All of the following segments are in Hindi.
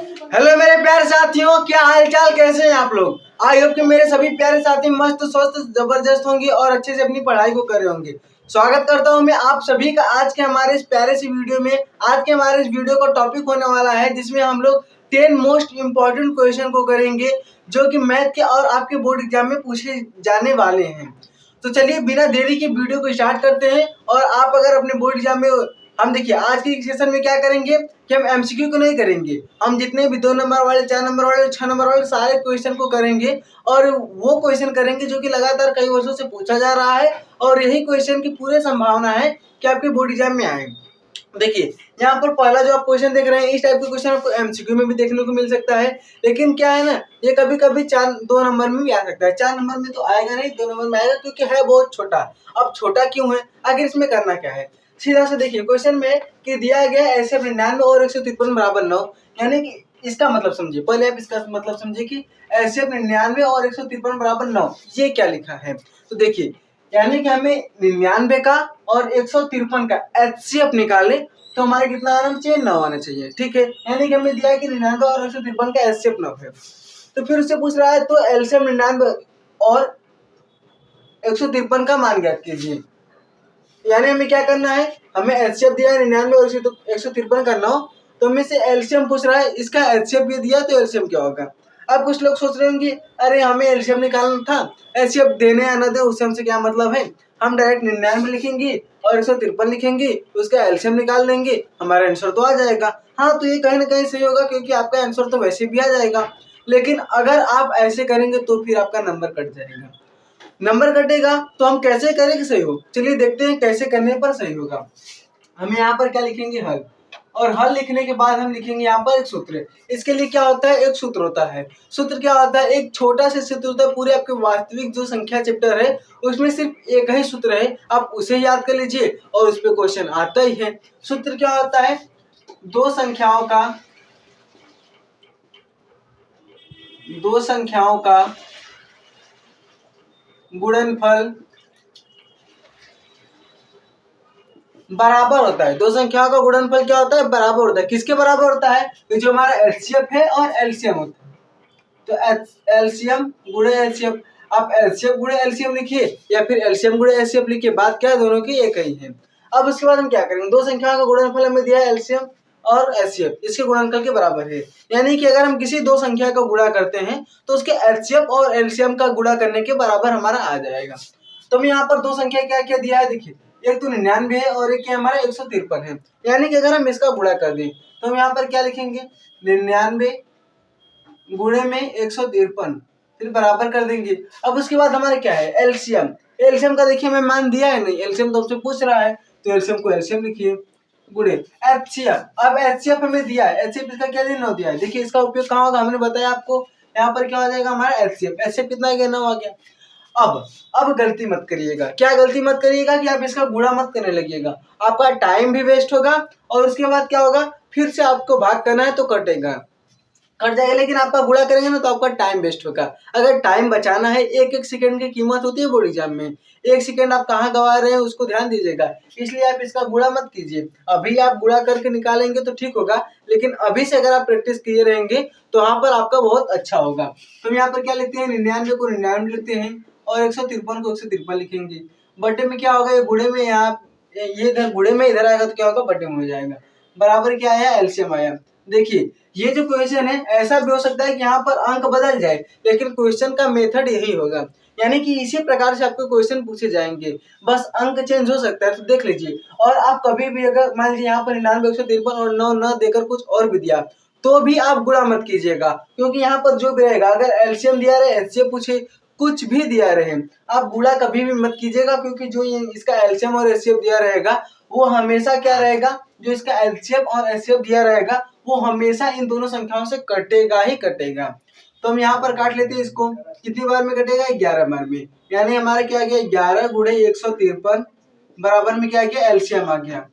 हेलो मेरे प्यारे साथियों, क्या हाल चाल, कैसे हैं आप लोग। आई होप कि मेरे सभी प्यारे साथी मस्त स्वस्थ जबरदस्त होंगे और अच्छे से अपनी पढ़ाई को कर रहे होंगे। स्वागत करता हूं मैं आप सभी का आज के हमारे इस प्यारे सी वीडियो में। आज के हमारे इस वीडियो का टॉपिक होने वाला है जिसमें हम लोग 10 मोस्ट इम्पोर्टेंट क्वेश्चन को करेंगे जो कि मैथ के और आपके बोर्ड एग्जाम में पूछे जाने वाले हैं। तो चलिए बिना देरी के वीडियो को स्टार्ट करते हैं। और आप अगर अपने बोर्ड एग्जाम में, हम देखिए आज के सेशन में क्या करेंगे कि हम एमसीक्यू को नहीं करेंगे, हम जितने भी 2 नंबर वाले, 4 नंबर वाले, 6 नंबर वाले सारे क्वेश्चन को करेंगे। और वो क्वेश्चन करेंगे जो कि लगातार कई वर्षों से पूछा जा रहा है और यही क्वेश्चन की पूरी संभावना है कि आपके बोर्ड एग्जाम में आए। देखिए यहाँ पर पहला जो आप क्वेश्चन देख रहे हैं, इस टाइप के क्वेश्चन आपको एमसीक्यू में भी देखने को मिल सकता है। लेकिन क्या है ना, ये कभी कभी 2 नंबर में भी आ सकता है। 4 नंबर में तो आएगा नहीं, 2 नंबर में आएगा क्योंकि है बहुत छोटा। अब छोटा क्यों है, आखिर इसमें करना क्या है, सीधा से देखिए क्वेश्चन में कि दिया गया ऐसे 99 और 153 बराबर 9, यानी कि इसका मतलब समझिए। पहले आप इसका मतलब समझिए कि ऐसे 99 और 153 बराबर 9, ये क्या लिखा है। तो देखिए यानी कि हमें 99 का और 153 का एचसीएफ निकाले तो हमारे कितना आना चाहिए, 9 आना चाहिए। ठीक है, यानी कि हमें दिया है कि 99 और 153 का एचसीएफ 9 है। तो फिर उससे पूछ रहा है तो एलसीएम 99 और 153 का मान ज्ञात कीजिए। यानी हमें क्या करना है, हमें एचसीएफ दिया है 99 और 153 करना हो तो हमें से एलसीएम पूछ रहा है, इसका एचसीएफ भी दिया तो एलसीएम क्या होगा। अब कुछ लोग सोच रहे होंगे अरे हमें एलसीएम निकालना था, एचसीएफ देने या न दे उससे हमसे क्या मतलब है, हम डायरेक्ट 99 लिखेंगे और 153 लिखेंगे, उसका एलसीएम निकाल देंगे, हमारा आंसर तो आ जाएगा। हाँ, तो ये कहीं ना कहीं सही होगा क्योंकि आपका आंसर तो वैसे भी आ जाएगा। लेकिन अगर आप ऐसे करेंगे तो फिर आपका नंबर कट जाएगा। नंबर कटेगा तो हम कैसे करें कि सही हो, चलिए देखते हैं कैसे करने पर सही होगा। हम यहाँ पर क्या लिखेंगे, हल। और हल लिखने के बाद हम लिखेंगे यहाँ पर एक सूत्र। इसके लिए क्या होता है, एक सूत्र होता है। सूत्र क्या होता है, एक छोटा सा सूत्र होता है। पूरे आपके वास्तविक जो संख्या चैप्टर है उसमें सिर्फ एक ही सूत्र है, आप उसे याद कर लीजिए और उस पर क्वेश्चन आता ही है। सूत्र क्या होता है, दो संख्याओं का गुणनफल बराबर होता है। दो संख्याओं का गुणनफल क्या होता है, बराबर होता है। किसके बराबर होता है, तो जो हमारा एचसीएफ है और एलसीएम होता है। तो एलसीएम गुणे एचसीएफ, आप एलसीएम गुणे एलसीएम लिखिए या फिर एलसीएम गुणे एचसीएफ लिखिए, बात क्या है, दोनों की एक ही है। अब उसके बाद हम क्या करेंगे, दो संख्याओं का गुणनफल हमें दिया है एलसीएम और एचसीएफ, इसके गुणनफल के बराबर है। यानी कि अगर हम किसी दो संख्या का गुणा करते हैं तो उसके एचसीएफ और एलसीएम का गुणा करने के बराबर हमारा आ जाएगा। तो हम यहाँ पर दो संख्या क्या क्या दिया है, देखिए एक तो 99 है और एक हमारा 153 है। यानी कि अगर हम इसका गुणा कर दें तो हम यहाँ पर क्या लिखेंगे, 99 गुणे में 153, फिर बराबर कर देंगे। अब उसके बाद हमारे क्या है, एलसीएम। एलसीएम का देखिए मैं मान दिया है नहीं, एलसीएम तो हमसे पूछ रहा है तो एलसीएम को एलसीएम लिखिए गुणे एचसीएफ। अब एचसीएफ हमें दिया है, एचसीएफ इसका क्या देना दिया है, देखिए इसका उपयोग कहाँ होगा, हमने बताया आपको। यहाँ पर क्या हो जाएगा हमारा एचसीएफ, एचसीएफ कितना है, 9 आ गया। अब गलती मत करिएगा, क्या गलती मत करिएगा कि आप इसका गुणा मत करने लगिएगा, आपका टाइम भी वेस्ट होगा और उसके बाद क्या होगा, फिर से आपको भाग करना है तो कट जाएगा। लेकिन आपका गुणा करेंगे ना तो आपका टाइम वेस्ट होगा। अगर टाइम बचाना है, एक एक सेकंड की कीमत होती है बोर्ड एग्जाम में, एक सेकंड आप कहाँ गंवा रहे हैं उसको ध्यान दीजिएगा। इसलिए आप इसका गुणा मत कीजिए, अभी आप गुणा करके निकालेंगे तो ठीक होगा, लेकिन अभी से अगर आप प्रैक्टिस किए रहेंगे तो वहां पर आपका बहुत अच्छा होगा। तो हम यहाँ पर क्या लिखते हैं, 99 को 99 लिखते हैं और 153 को 153 लिखेंगे। बटे में क्या होगा, ये गुणे में, यहाँ ये इधर गुणे में इधर आएगा तो क्या होगा, बटे में हो जाएगा। बराबर क्या आया, एलसीएम आया। देखिए ये जो क्वेश्चन है ऐसा भी हो सकता है कि यहाँ पर अंक बदल जाए, लेकिन क्वेश्चन का मेथड यही होगा। यानी कि इसी प्रकार से आपको क्वेश्चन पूछे जाएंगे, बस अंक चेंज हो सकता है, तो देख लीजिए। और आप कभी भी अगर मान लीजिए यहाँ पर 99 153 और 9 न देकर कुछ और भी दिया तो भी आप गुणा मत कीजिएगा, क्योंकि यहाँ पर जो भी रहेगा, अगर एलसीएम दिया रहे, एचसीएफ पूछे, कुछ भी दिया रहे, आप गुणा कभी भी मत कीजिएगा, क्योंकि जो इसका एलसीएम और एचसीएफ दिया रहेगा वो हमेशा क्या रहेगा, जो इसका एलसीएम और एचसीएफ दिया रहेगा वो हमेशा इन दोनों संख्याओं से कटेगा ही कटेगा। तो हम यहाँ पर काट लेते हैं इसको, कितनी बार में कटेगा, 11 बार में। यानी हमारा क्या गया, 11 गुणे 153 बराबर में क्या गया, एलसीएम आ गया।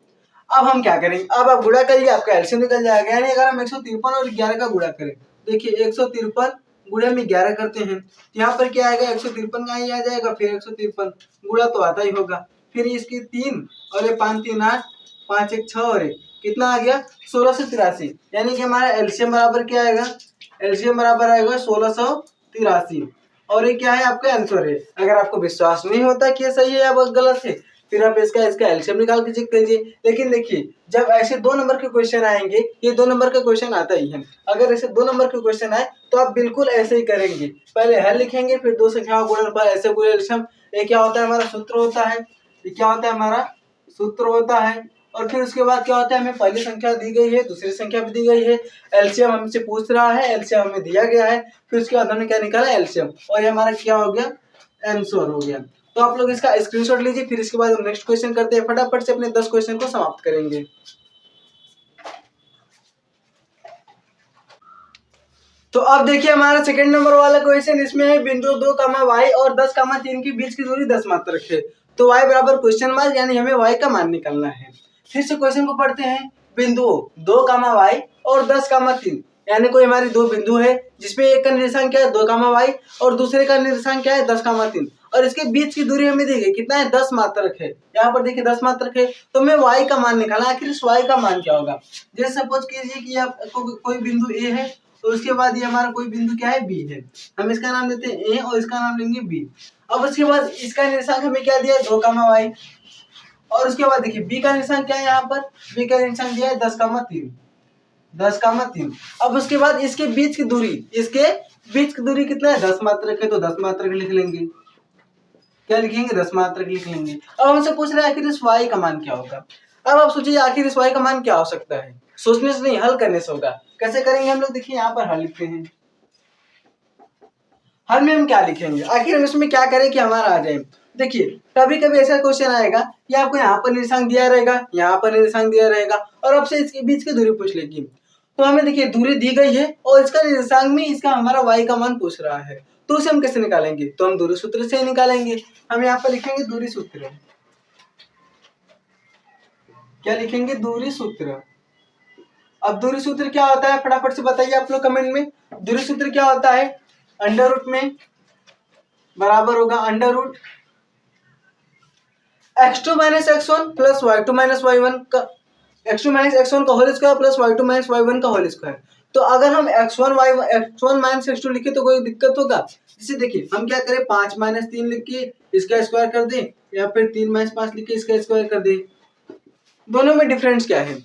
अब हम क्या करेंगे, अब आप गुणा करिए, आपका एलसीएम निकल जाएगा। यानी अगर हम 153 और 11 का गुणा करें, देखिए 153 गुणे में 11 करते हैं तो यहाँ पर क्या आएगा, 153 का ही आ जाएगा, फिर 153 गुणा तो आता ही होगा, फिर इसकी 3 और ये 5 3 8, 5 1 6 और 1, कितना आ गया 1683, यानी कि हमारा एलसीएम बराबर क्या आएगा, एलसीएम बराबर आएगा 1683। और ये क्या है आपका आंसर है। अगर आपको विश्वास नहीं होता कि ये सही है या गलत है, फिर आप इसका एलसीएम निकाल के चेक कीजिए। लेकिन देखिए जब ऐसे 2 नंबर के क्वेश्चन आएंगे, ये 2 नंबर का क्वेश्चन आता ही है, अगर ऐसे 2 नंबर के क्वेश्चन आए तो आप बिल्कुल ऐसे ही करेंगे, पहले हल लिखेंगे, फिर दो संख्याओं का गुणनफल ऐसे पूरे एलसीएम। ये क्या होता है हमारा सूत्र होता है, ये क्या होता है हमारा सूत्र होता है। और फिर उसके बाद क्या होता है, हमें पहली संख्या दी गई है, दूसरी संख्या भी दी गई है, एलसीएम हमसे पूछ रहा है, एलसीएम हमें दिया गया है, फिर उसके बाद हमने क्या निकाला एलसीएम, और ये हमारा क्या हो गया आंसर हो गया। तो आप लोग इसका स्क्रीनशॉट लीजिए, फिर इसके बाद हम नेक्स्ट क्वेश्चन करते हैं, फटाफट से अपने 10 क्वेश्चन को समाप्त करेंगे। तो अब देखिए हमारा सेकंड नंबर वाला क्वेश्चन, इसमें है बिंदु 2, y और 10, 3 के बीच की दूरी 10 मात्रक है। तो y बराबर क्वेश्चन मार्क, यानी हमें y का मान निकालना है। फिर से क्वेश्चन को पढ़ते हैं। बिंदु 2, y और 10, 3, यानी कोई हमारी दो बिंदु है जिसमें एक का निर्देशांक क्या है 2, y और दूसरे का निर्देशांक क्या है 10, 3, और इसके बीच की दूरी हमें दी गई कितना है 10 मात्रक है। यहाँ पर देखिए 10 मात्रक है, तो हमें y का मान निकालना। आखिर इस y का मान क्या होगा। जैसे सपोज कीजिए कि आपको कोई बिंदु ए है, तो उसके बाद ये हमारा कोई बिंदु क्या है बी है, हम इसका नाम देते हैं ए और इसका नाम लेंगे बी। अब उसके बाद इसका निर्देशांक हमें क्या दिया है 2, y, और उसके बाद देखिए बी का निर्देशांक क्या है, यहाँ पर बी का निर्देशांक दिया है 10, 3, 10, 3। अब उसके बाद इसके बीच की दूरी, इसके बीच की दूरी कितना है 10 मात्रक है, तो 10 मात्रक लिख लेंगे। क्या लिखेंगे 10 मात्रक लिख लेंगे। अब हमसे पूछ रहे हैं आखिर इस y का मान क्या होगा। अब आप सोचिए आखिर इस y का मान क्या हो सकता है, सोचने से नहीं हल करने से होगा। कैसे करेंगे हम लोग, देखिए यहाँ पर हल लिखते हैं। हल में हम क्या लिखेंगे, आखिर हम इसमें क्या करें कि हमारा आ जाए। देखिए कभी कभी ऐसा क्वेश्चन आएगा कि आपको यहाँ पर निर्देशांक दिया रहेगा, यहाँ पर निर्देशांक दिया रहेगा, और आपसे इसके बीच की दूरी पूछ लेगी। तो हमें देखिए दूरी दी गई है और इसका निर्देशांक में इसका हमारा y का मान पूछ रहा है, तो उसे हम कैसे निकालेंगे, तो हम दूरी सूत्र से ही निकालेंगे। हम यहाँ पर लिखेंगे दूरी सूत्र। क्या लिखेंगे दूरी सूत्र। अब दूरी सूत्र क्या होता है फटाफट से बताइए आप लोग कमेंट में। दूरी सूत्र क्या होता है, अंडर रूट में बराबर होगा under root x2 minus x1 plus y2 minus y1 का, x2 माइनस x1 का whole square plus y2 minus y1 का होल स्क्वायर। तो अगर हम x1 माइनस x2 लिखे तो कोई दिक्कत होगा। जैसे देखिए हम क्या करें 5 माइनस 3 लिख के इसका स्क्वायर कर दें, या फिर 3 माइनस 5 लिख के इसका स्क्वायर कर दें। दोनों में डिफरेंस क्या है,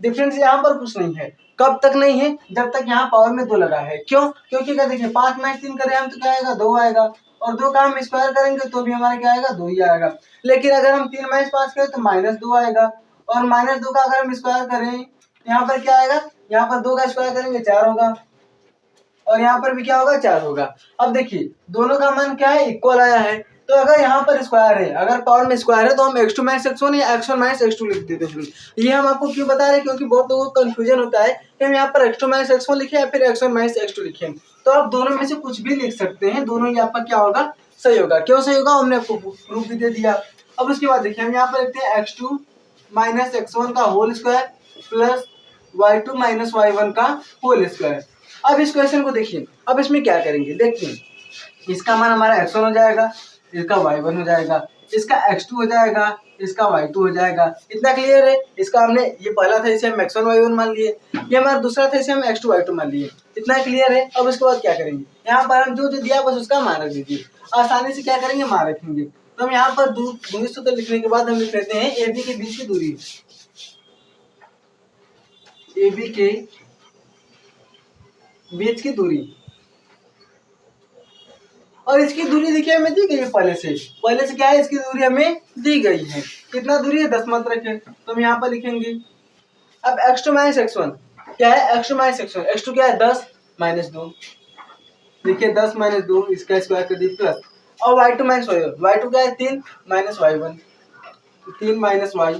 डिफरेंस यहाँ पर कुछ नहीं है। कब तक नहीं है, जब तक यहाँ पावर में 2 लगा है। क्यों, क्योंकि क्या देखिए 5 माइनस 3 करें हम तो क्या आएगा 2 आएगा, और 2 का हम स्क्वायर करेंगे तो भी हमारा क्या आएगा 2 ही आएगा। लेकिन अगर हम 3 माइनस 5 करें तो -2 आएगा, और -2 का अगर हम स्क्वायर करें यहाँ पर क्या आएगा, यहाँ पर 2 का स्क्वायर करेंगे 4 होगा, और यहाँ पर भी क्या होगा 4 होगा। अब देखिए दोनों का मान क्या है इक्वल आया है। तो अगर यहाँ पर स्क्वायर है, अगर पावर में स्क्वायर है, तो हम x2 माइनस x1 या x1 माइनस x2 लिख देते हैं। ये हम आपको क्यों बता रहे हैं, क्योंकि बहुत लोगों को कंफ्यूजन होता है कि हम यहाँ पर x2 माइनस x1 लिखे या फिर x1 माइनस x2 लिखे। तो आप दोनों में से कुछ भी लिख सकते हैं, दोनों ही आपका क्या होगा सही होगा। क्यों सही होगा, हमने आपको प्रूफ भी दे दिया। अब उसके बाद देखिए हम यहाँ पर लिखते हैं x2 माइनस x1 का whole square plus y2 minus y1 का होल स्क्वायर। अब इस क्वेश्चन को देखिए, अब इसमें क्या करेंगे, देखिए इसका मान हमारा x1 हो जाएगा, इसका y1 हो जाएगा, इसका x2 हो जाएगा, इसका y2 हो जाएगा। इतना क्लियर है। इसका हमने ये पहला था इसे हम x1 y1 मान लिए, ये हमारा दूसरा था इसे हम x2 y2 मान लिए। इतना क्लियर है। अब उसके बाद क्या करेंगे, यहाँ पर हम जो जो दिया बस उसका मान रख दीजिए। आसानी से क्या करेंगे मान रखेंगे। तो हम यहाँ पर दूरी सूत्र लिखने के बाद हम लिख लेते हैं AB के बीच की दूरी, AB के बीच की दूरी, और इसकी दूरी देखिए हमें दी गई है पहले से क्या है इसकी दूरी हमें दी गई है। कितना दूरी है 10 मात्रक है, तो हम यहाँ पर लिखेंगे। अब x2 माइनस x1 क्या है, x2 माइनस x1, x2 क्या है 10 माइनस 2, देखिए 10 माइनस 2 इसका स्क्वायर कर दिए प्लस, और y2 माइनस y2 क्या है 3 माइनस y1, 3 माइनस y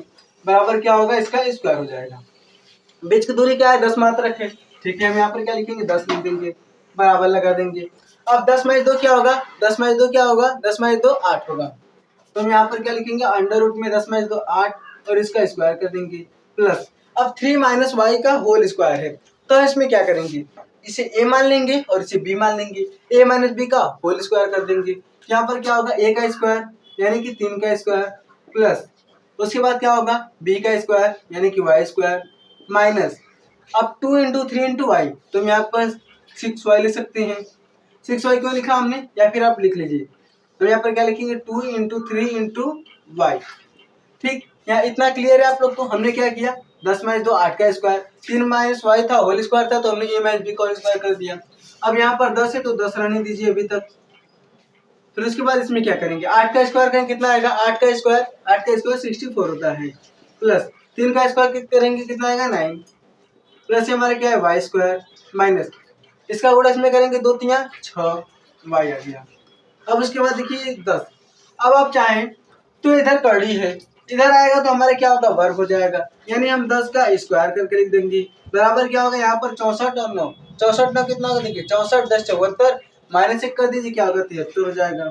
बराबर क्या होगा इसका स्क्वायर हो जाएगा। बीच की दूरी क्या है 10 मात्रक है, ठीक है। हम यहाँ पर क्या लिखेंगे 10 लिख देंगे, बराबर लगा देंगे। अब 10 माइनस 2 क्या होगा, 10 माइनस 2 क्या होगा, 10 माइनस 2 8 होगा। तो हम यहाँ पर क्या लिखेंगे अंडर रूट में 10 माइनस 2 8, और इसका स्क्वायर कर देंगे प्लस। अब 3 माइनस वाई का होल स्क्वायर है, तो इसमें क्या करेंगे, इसे a मान लेंगे और इसे b मान लेंगे, a माइनस बी का होल स्क्वायर कर देंगे। यहाँ पर क्या होगा a का स्क्वायर यानी कि 3 का स्क्वायर प्लस उसके बाद क्या होगा b का स्क्वायर यानी कि y स्क्वायर माइनस अब 2 इंटू 3 इंटू वाई, तो हम यहाँ पर 6y लिख सकते हैं। 6y क्यों लिखा हमने, या फिर आप लिख लीजिए, तो यहाँ पर क्या लिखेंगे 2 इंटू 3 इंटू वाई। ठीक, यहाँ इतना क्लियर है आप लोग को। हमने क्या किया, 10 माइनस 2 8 का स्क्वायर, 3 माइनस वाई था होल स्क्वायर था, तो हमने a माइनस बी का होल स्क्वायर कर दिया। अब यहाँ पर 10 है तो 10 रहने दीजिए अभी तक। फिर उसके बाद इसमें क्या करेंगे, 8 का स्क्वायर करेंगे कितना आएगा, 8 का स्क्वायर 64 होता है, प्लस 3 का स्क्वायर करेंगे कितना आएगा 9, प्लस हमारा क्या है वाई स्क्वायर, माइनस इसका गुणा इसमें करेंगे 2 3 6 वाई आ गया। अब उसके बाद देखिए 10, अब आप चाहें तो इधर कड़ी है, इधर आएगा तो हमारा क्या होता है वर्ग हो जाएगा, यानी हम 10 का स्क्वायर करके लिख देंगे, बराबर क्या होगा यहाँ पर 64 और 9, 64 9 कितना होगा देखिए 64 10 74, माइनस 1 कर दीजिए क्या होगा 73 हो जाएगा।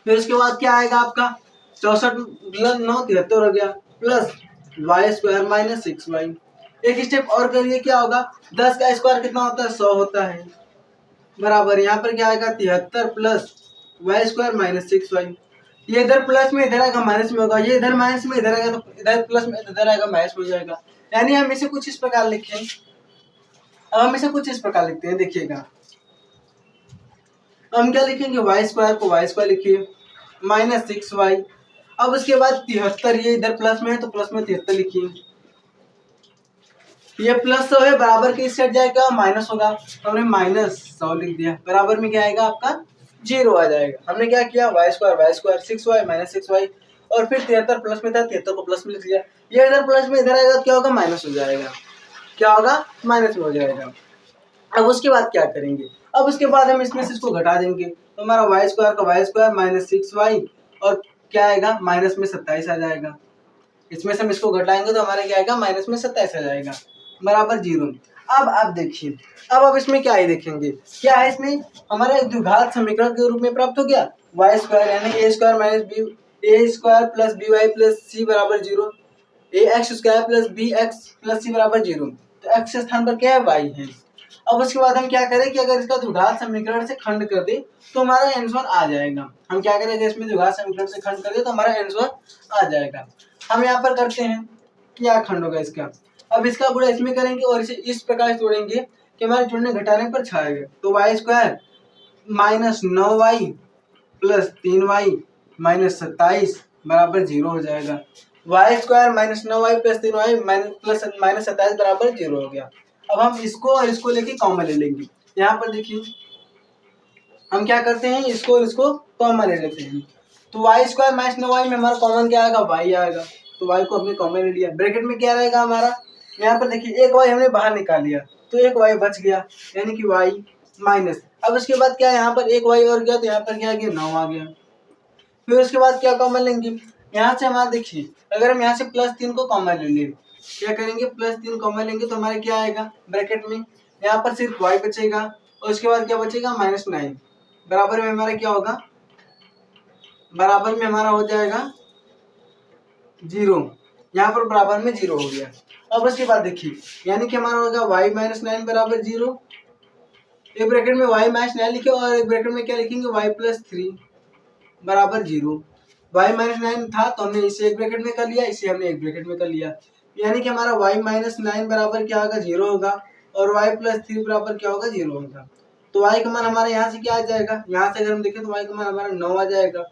फिर उसके बाद क्या आएगा आपका 64 प्लस 9 73 हो गया, plus Y square minus 6y। एक स्टेप और करिए क्या होगा, 10 का स्क्वायर कितना होता है 100 होता है, बराबर यहाँ पर क्या आएगा 73 plus Y square minus 6y। ये इधर प्लस में इधर आएगा माइनस में होगा, ये इधर माइनस में इधर आएगा तो इधर प्लस में इधर आएगा माइनस में हो जाएगा। यानी हम इसे कुछ इस प्रकार लिखें, अब हम इसे कुछ इस प्रकार लिखते हैं, देखिएगा हम क्या लिखेंगे वाई स्क्वायर को वाई स्क्वायर लिखिए माइनस 6y। अब उसके बाद 73, ये इधर प्लस में है तो प्लस में 73 लिखिए, ये प्लस 100 है बराबर के इस साइड जाएगा माइनस होगा, तो हमने माइनस 100 लिख दिया, बराबर में क्या आएगा आपका 0 आ जाएगा। हमने क्या किया Y square 6y minus 6y, और फिर 73 प्लस में था 73 को प्लस में लिख लिया, ये इधर प्लस में इधर आएगा तो क्या होगा माइनस हो जाएगा, क्या होगा माइनस में हो जाएगा। अब उसके बाद क्या करेंगे, अब उसके बाद हम इसमें से इसको घटा देंगे, तो हमारा वाई स्क्वायर माइनस 6y और क्या आएगा माइनस में 27 आ जाएगा। इसमें से हम इसको घटाएंगे तो हमारा क्या आएगा माइनस में 27 आ जाएगा, बराबर 0। अब आप देखिए, अब इसमें क्या है देखेंगे, क्या है इसमें हमारा एक द्विघात समीकरण के रूप में प्राप्त हो गया वाई स्क्वायर यानी A square minus B A square plus B Y plus C बराबर 0, A X square plus B X plus C बराबर 0, तो एक्स के स्थान पर क्या है वाई है। अब उसके बाद हम क्या करें कि अगर इसका द्विघात समीकरण से खंड कर दे तो हमारा आंसर आ जाएगा। हम क्या करेंगे, इसमें द्विघात समीकरण से खंड कर दे तो हमारा आंसर आ जाएगा। हम यहाँ पर करते हैं क्या खंड होगा इसका, अब इसका गुणा इसमें करेंगे और इसे इस प्रकार से जोड़ेंगे कि हमारे जुड़ने घटाने पर छाएगा, तो y square minus 9y plus 3y minus 27 बराबर 0 हो जाएगा। Y square minus 9y plus 3y minus 27 बराबर 0 हो गया। अब हम इसको और इसको लेके कॉमन ले लेंगे, यहाँ पर देखिए हम क्या करते हैं इसको और इसको कॉमन ले लेते हैं, तो वाई स्क्वायर माइनस 9y में हमारा कॉमन क्या आएगा y आएगा, तो y को हमने कॉमन ले लिया, ब्रैकेट में क्या रहेगा हमारा, यहाँ पर देखिए एक y हमने बाहर निकाल लिया तो एक y बच गया यानी कि y माइनस, अब उसके बाद क्या यहाँ पर एक y और गया तो यहाँ पर क्या आ गया 9 आ गया। फिर उसके बाद क्या कॉमन लेंगे, यहाँ से हमारा देखिए अगर हम यहाँ से प्लस 3 को कॉमन ले लें, क्या करेंगे प्लस 3 कॉमन लेंगे तो हमारे क्या आएगा ब्रैकेट में, यहाँ पर सिर्फ y बचेगा और उसके बाद क्या बचेगा माइनस 9, बराबर में हमारा क्या होगा, बराबर में हमारा हो जाएगा 0, यहाँ पर बराबर में 0 हो गया। अब उसके बाद देखिए यानी कि हमारा होगा y माइनस 9 बराबर 0, एक ब्रैकेट में y माइनस 9 लिखे और एक ब्रैकेट में क्या लिखेंगे y प्लस 3 बराबर 0। y माइनस 9 था तो हमने इसे एक ब्रैकेट में कर लिया, इसे हमने एक ब्रैकेट में कर लिया, यानी कि हमारा y माइनस 9 बराबर क्या होगा 0 होगा और y प्लस 3 बराबर क्या होगा 0 होगा। तो y का मान हमारा यहाँ से क्या आ जाएगा, यहाँ से अगर हम देखें तो y का मान हमारा 9 आ जाएगा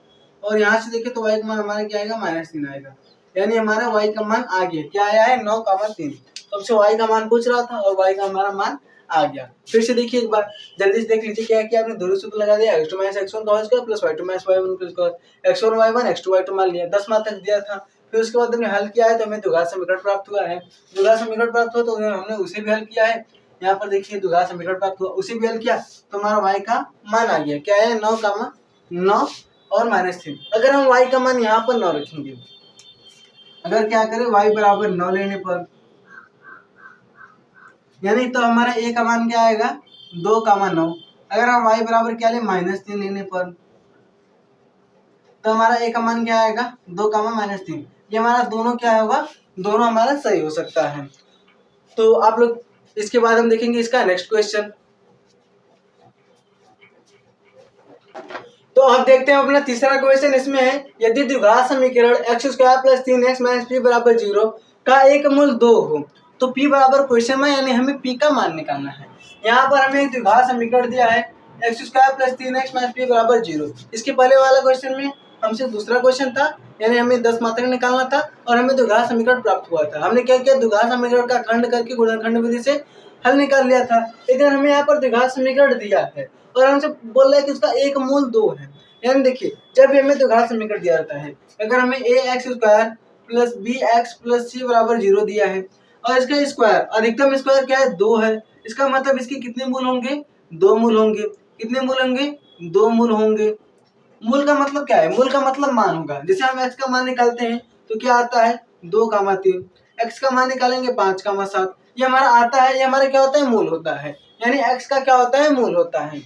और यहाँ से देखें तो y का मान हमारा क्या आएगा माइनस 3 आएगा, यानी हमारा y का मान आ गया, क्या आया है 9,3। तो हमसे y का मान पूछ रहा था और y का हमारा मान आ गया। फिर से देखिए एक बार जल्दी से देख लीजिए क्या है कि आपने दोनों सूत्र लगा दिया x2 माइनस x1 का whole square plus y2 minus y1 का square, x1 y1 x2 y2 मान लिया, 10 मान तक दिया था। फिर उसके बाद हमने हल किया है तो हमें द्विघात समीकरण प्राप्त हुआ है, द्विघात समीकरण प्राप्त हुआ तो हमने उसे भी हल किया है, यहाँ पर देखिए द्विघात समीकरण प्राप्त हुआ उसे भी हल किया तो हमारा y का मान आ गया, क्या है 9 और माइनस 3। अगर हम y का मान यहाँ पर 9 रखेंगे, अगर क्या करें y बराबर 9 लेने पर, यानी तो हमारा a का मान क्या आएगा 2,9, अगर हम y बराबर क्या ले माइनस 3 लेने पर तो हमारा a का मान क्या आएगा 2,-3, ये हमारा दोनों क्या होगा, दोनों हमारा सही हो सकता है। तो आप लोग इसके बाद हम देखेंगे इसका नेक्स्ट क्वेश्चन। तो अब देखते हैं अपना तीसरा क्वेश्चन, इसमें है यदि द्विघात समीकरण x² + 3x - p = 0 का एक मूल 2 हो तो p बराबर क्वेश्चन में, यानी हमें p का मान निकालना है। यहाँ पर हमें एक द्विघात समीकरण दिया है x² + 3x - p बराबर 0। इसके पहले वाला क्वेश्चन में हमसे दूसरा क्वेश्चन था, यानी हमें 10 मात्रक निकालना था और हमें द्विघात समीकरण प्राप्त हुआ था। हमने क्या किया, द्विघात समीकरण का खंड करके गुणनखंड विधि से हल निकाल लिया था। लेकिन हमें यहाँ पर द्विघात समीकरण दिया है और हमसे बोल रहा है कि उसका एक मूल 2 है। यानी देखिए, जब भी हमें द्विघात समीकरण दिया रहता है, अगर हमें ax² + bx + c बराबर 0 दिया है और इसका स्क्वायर, अधिकतम स्क्वायर क्या है, 2 है, इसका मतलब इसके कितने मूल होंगे, 2 मूल होंगे। कितने मूल होंगे, 2 मूल होंगे। मूल का मतलब क्या है, मूल का मतलब मान होगा। जैसे हम x का मान निकालते हैं तो क्या आता है, 2, 3, x का मान निकालेंगे 5, 7, ये हमारा आता है, ये हमारा क्या होता है, मूल होता है। यानी x का क्या होता है, मूल होता है।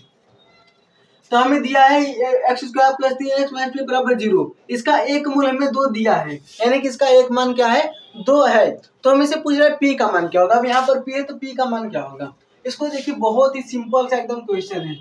तो हमें दिया है x² + 3x - p बराबर 0, इसका एक मूल हमें 2 दिया है, यानी कि इसका एक मान क्या है, 2 है। तो हमें से पूछ रहा है p का मान क्या होगा। अब यहाँ पर p है तो p का मान क्या होगा। इसको देखिए, बहुत ही सिंपल सा एकदम क्वेश्चन है।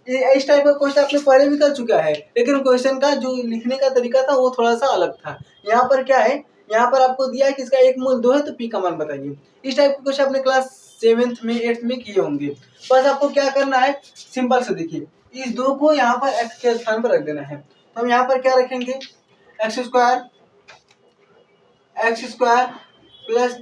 इस टाइप का क्वेश्चन आपने पहले भी कर चुका है, लेकिन क्वेश्चन का जो लिखने का तरीका था वो थोड़ा सा अलग था। यहाँ पर क्या है, यहाँ पर आपको दिया है कि इसका एक मूल 2 है तो p का मान बताइए। इस टाइप के क्वेश्चन आपने क्लास 7th में 8th में किए होंगे। बस आपको क्या करना है, सिंपल से देखिए, इस 2 को यहाँ पर x के स्थान पर रख देना है। तो हम यहाँ पर क्या रखेंगे, x² +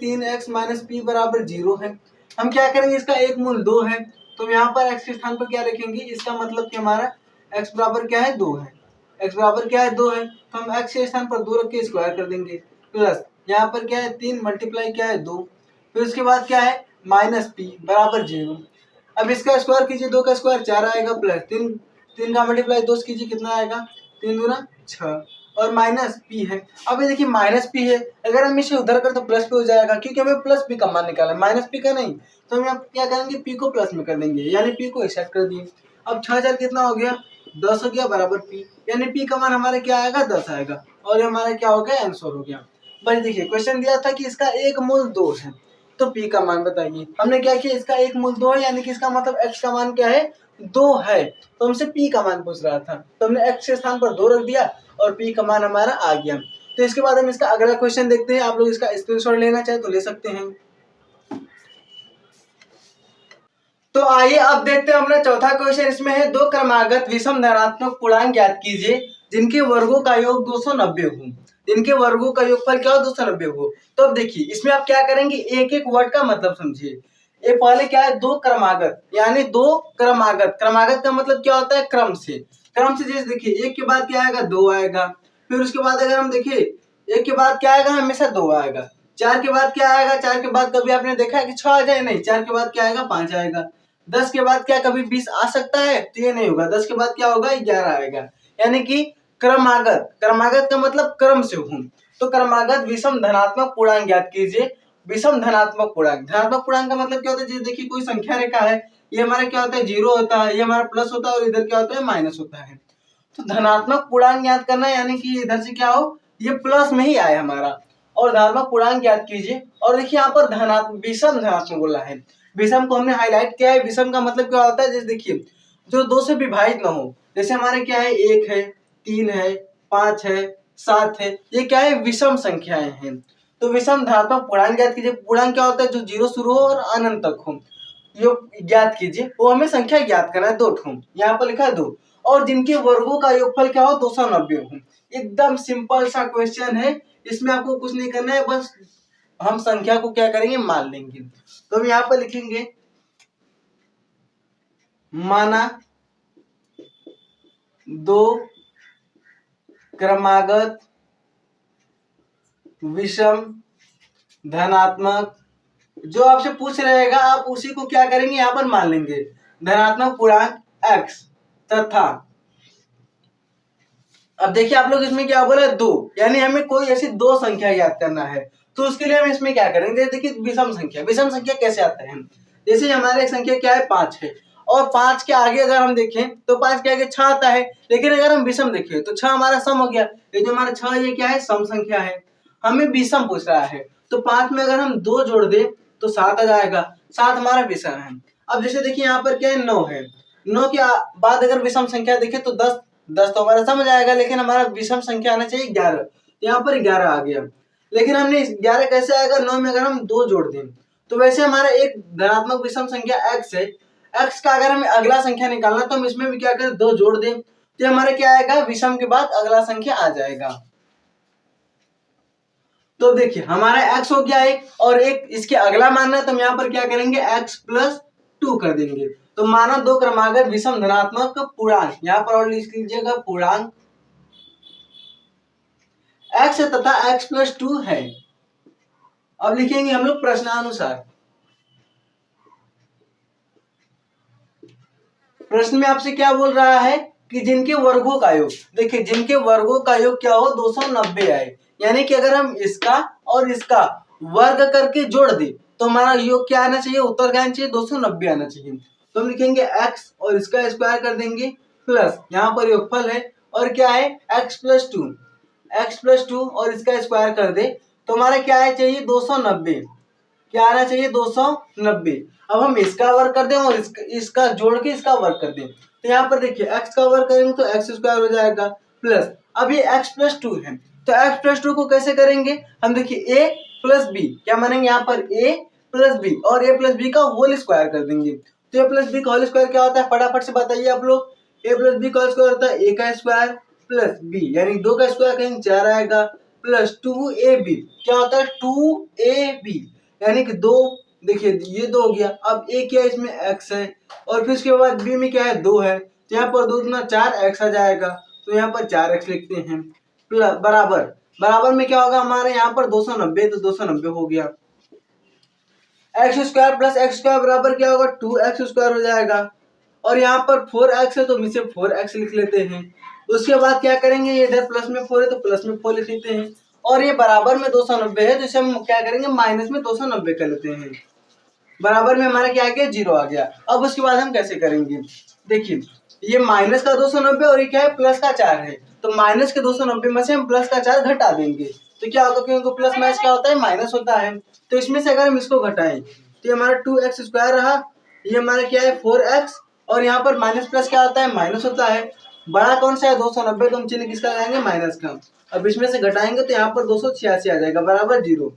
3x - p बराबर 0 है। हम क्या करेंगे, इसका एक मूल 2 है, तो यहाँ पर x के स्थान पर क्या रखेंगे, इसका मतलब कि हमारा x बराबर क्या है, 2 है। x बराबर क्या है, 2 है, तो हम x के स्थान पर 2 रख के स्क्वायर कर देंगे, प्लस यहाँ पर क्या है, 3 मल्टीप्लाई क्या है, 2, फिर उसके बाद क्या है, -p बराबर 0। अब इसका स्क्वायर कीजिए, 2 का स्क्वायर 4 आएगा, प्लस 3 का मल्टीप्लाई 2 से कीजिए, कितना आएगा, 3 दूना 6 और -p है। अब ये देखिए -p है, अगर हम इसे उधर कर तो प्लस p हो जाएगा, क्योंकि हमें प्लस p का मान निकाला है, -p का नहीं। तो हम यहाँ क्या करेंगे, p को प्लस में कर देंगे, यानी p को एक्सेप्ट कर दिए। अब 6 कितना हो गया, 10 हो गया, बराबर p, यानी p का मान हमारे क्या आएगा, 10 आएगा, और ये हमारा क्या हो गया, आंसर हो गया। बस देखिए, क्वेश्चन दिया था कि इसका एक मूल 2 है, तो p का मान बताइए। हमने क्या किया, इसका एक मूल 2 है, यानी कि इसका मतलब x का मान क्या है, 2 है, तो हमसे p का मान पूछ रहा था, तो हमने x के स्थान पर 2 रख दिया और p का मान हमारा आ गया। तो इसके बाद हम इसका अगला क्वेश्चन देखते हैं। आप लोग इसका स्क्रीनशॉट लेना चाहे तो ले सकते हैं। तो आइए अब देखते हैं अपना चौथा क्वेश्चन। इसमें है, 2 क्रमागत विषम धनात्मक पूर्णांक ज्ञात कीजिए जिनके वर्गों का योग 290 हो। जिनके वर्गों का योगफल क्या हो, 290 हो। तो अब देखिए, इसमें आप क्या करेंगे, एक एक वर्ड का मतलब समझिए। ये पहले क्या है, 2 क्रमागत, यानी 2 क्रमागत। क्रमागत का मतलब क्या होता है, क्रम से। क्रम से जैसे देखिए, एक के बाद क्या आएगा, 2 आएगा, फिर उसके बाद अगर हम देखिए, एक के बाद क्या आएगा, हमेशा 2 आएगा। 4 के बाद क्या आएगा, 4 के बाद कभी आपने देखा है कि 6 आ जाए, नहीं, 4 के बाद क्या आएगा, 5 आएगा। 10 के बाद क्या कभी 20 आ सकता है, तो ये नहीं होगा। 10 के बाद क्या होगा, 11 आएगा। यानी कि क्रमागत, क्रमागत का मतलब क्रम से हूं। तो क्रमागत विषम धनात्मक पूर्णांक ज्ञात कीजिए। विषम धनात्मक पूर्णांक, धनात्मक पूर्णांक का मतलब क्या होता है, जैसे देखिए कोई संख्या रेखा है, ये हमारा क्या होता है, 0 होता है, ये हमारा प्लस होता है, और इधर क्या होता है, माइनस होता है। तो धनात्मक पूर्णांक ज्ञात करना है, यानी कि इधर से क्या हो, ये प्लस में ही आए हमारा, और धनात्मक पूर्णांक ज्ञात कीजिए। और देखिए यहाँ पर धनात्मक, विषम धनात्मक बोला है। विषम को हमने हाईलाइट किया है। विषम का मतलब क्या होता है, जैसे देखिए, जो 2 से विभाजित ना हो। जैसे हमारे क्या है, 1 है, 3 है, 5 है, 7 है, ये क्या है, विषम संख्याएं हैं। तो विषम धनात्मक पूर्णांक ज्ञात कीजिए। पूर्णांक क्या होता है, जो 0 शुरू हो और अनंत तक हो, योग ज्ञात कीजिए। वो हमें संख्या ज्ञात करना है, 2 ठो, यहाँ पर लिखा है 2, और जिनके वर्गों का योगफल क्या हो, 290 हो। एकदम सिंपल सा क्वेश्चन है, इसमें आपको कुछ नहीं करना है, बस हम संख्या को क्या करेंगे, मान लेंगे। तो हम यहाँ पर लिखेंगे, माना 2 क्रमागत विषम धनात्मक, जो आपसे पूछ रहेगा आप उसी को क्या करेंगे, यहाँ पर मान लेंगे, धनात्मक पूर्णांक x तथा, अब देखिए आप लोग इसमें क्या बोले, 2, यानी हमें कोई ऐसी 2 संख्या याद करना है। तो उसके लिए हम इसमें क्या करेंगे, देखिए विषम संख्या। विषम संख्या कैसे आता है, जैसे हमारे एक संख्या क्या है, 5 है, और 5 के आगे अगर हम देखें तो 5 के आगे 6 आता है, लेकिन अगर हम विषम देखें तो 6 हमारा सम हो गया। ये जो हमारा 6 ये क्या है, सम संख्या है, हमें विषम पूछ रहा है। तो 5 में अगर हम 2 जोड़ दें तो 7 आ जाएगा, 7 हमारा विषम है। अब जैसे देखिए यहाँ पर क्या है, 9 है, 9 के बाद अगर विषम संख्या देखें तो 10, 10 तो हमारा समझ आएगा, लेकिन हमारा विषम संख्या आना चाहिए 11, यहाँ पर 11 आ गया। लेकिन हमने 11 कैसे आएगा, 9 में अगर हम 2 जोड़ दें तो वैसे हमारा एक धनात्मक विषम संख्या x है, x का अगर हमें अगला संख्या निकालना तो हम इसमें भी क्या करें, 2 जोड़ दें, तो हमारे क्या आएगा, विषम के बाद अगला संख्या आ जाएगा। तो देखिए हमारा x हो गया एक, और एक इसके अगला मानना है तो हम यहाँ पर क्या करेंगे, x प्लस 2 कर देंगे। तो माना दो क्रमागत विषम धनात्मक पूर्णांक, यहाँ पर और लिख लीजिएगा पूर्णांक x तथा x प्लस 2 है। अब लिखेंगे हम लोग प्रश्नानुसार। प्रश्न में आपसे क्या बोल रहा है कि जिनके वर्गों का योग, देखिए जिनके वर्गों का योग क्या हो, 290 आए, यानी कि अगर हम इसका और इसका वर्ग करके जोड़ दे तो हमारा योग क्या आना चाहिए, उत्तर क्या आना चाहिए, 290 आना चाहिए। तो हम लिखेंगे x और इसका स्क्वायर कर देंगे प्लस यहाँ पर योगफल है और क्या है x प्लस 2 और इसका स्क्वायर कर दे तो हमारा क्या है चाहिए, 290, क्या आना चाहिए, 290। अब हम इसका वर्ग कर दें और इसका जोड़ के इसका वर्ग कर दें तो यहाँ पर देखिए x का वर्ग करेंगे तो x स्क्वायर हो जाएगा प्लस, अब ये x प्लस 2 है तो x प्लस 2 को कैसे करेंगे, हम देखिए a प्लस बी, क्या मानेंगे यहाँ पर a प्लस बी और a प्लस बी का होल स्क्वायर कर देंगे। तो a प्लस बी का होल स्क्वायर क्या होता है, फटाफट से बताइए आप लोग, a प्लस बी का होल स्क्वायर होता है a का स्क्वायर प्लस b, यानी 2 का स्क्वायर करेंगे 4 आएगा प्लस 2ab, क्या होता है 2ab, यानी कि 2, देखिए ये 2 हो गया। अब a क्या है, इसमें x है और फिर उसके बाद b में क्या है, 2 है, तो यहाँ पर 2 दूना 4x आ जाएगा, तो यहाँ पर 4x लिखते हैं प्लस बराबर, बराबर में क्या होगा हमारे यहाँ पर 290, तो 290 हो गया। x square plus x square बराबर क्या होगा, 2x स्क्वायर हो जाएगा और यहाँ पर 4x है तो हम इसे 4x लिख लेते हैं। उसके बाद क्या करेंगे, ये इधर प्लस में 4 है तो प्लस में 4 लिख लेते हैं और ये बराबर में 290 है तो इसे हम क्या करेंगे, माइनस में 290 कर लेते हैं। बराबर में हमारा क्या आ गया, 0 आ गया। अब उसके बाद हम कैसे करेंगे, देखिए ये माइनस का 290 और ये क्या है, प्लस का 4 है, तो माइनस के 290 में से हम प्लस का 4 घटा देंगे तो क्या होगा, क्योंकि प्लस माइनस क्या होता है, माइनस होता है, तो इसमें से अगर हम इसको घटाएं तो ये हमारा 2x स्क्वायर रहा, ये हमारा क्या है 4x और यहाँ पर माइनस प्लस क्या होता है, माइनस होता है। बड़ा कौन सा है, 290, तो हम चिन्ह किसका लगाएंगे, माइनस का। अब इसमें से घटाएंगे तो यहाँ पर 286 आ जाएगा बराबर 0।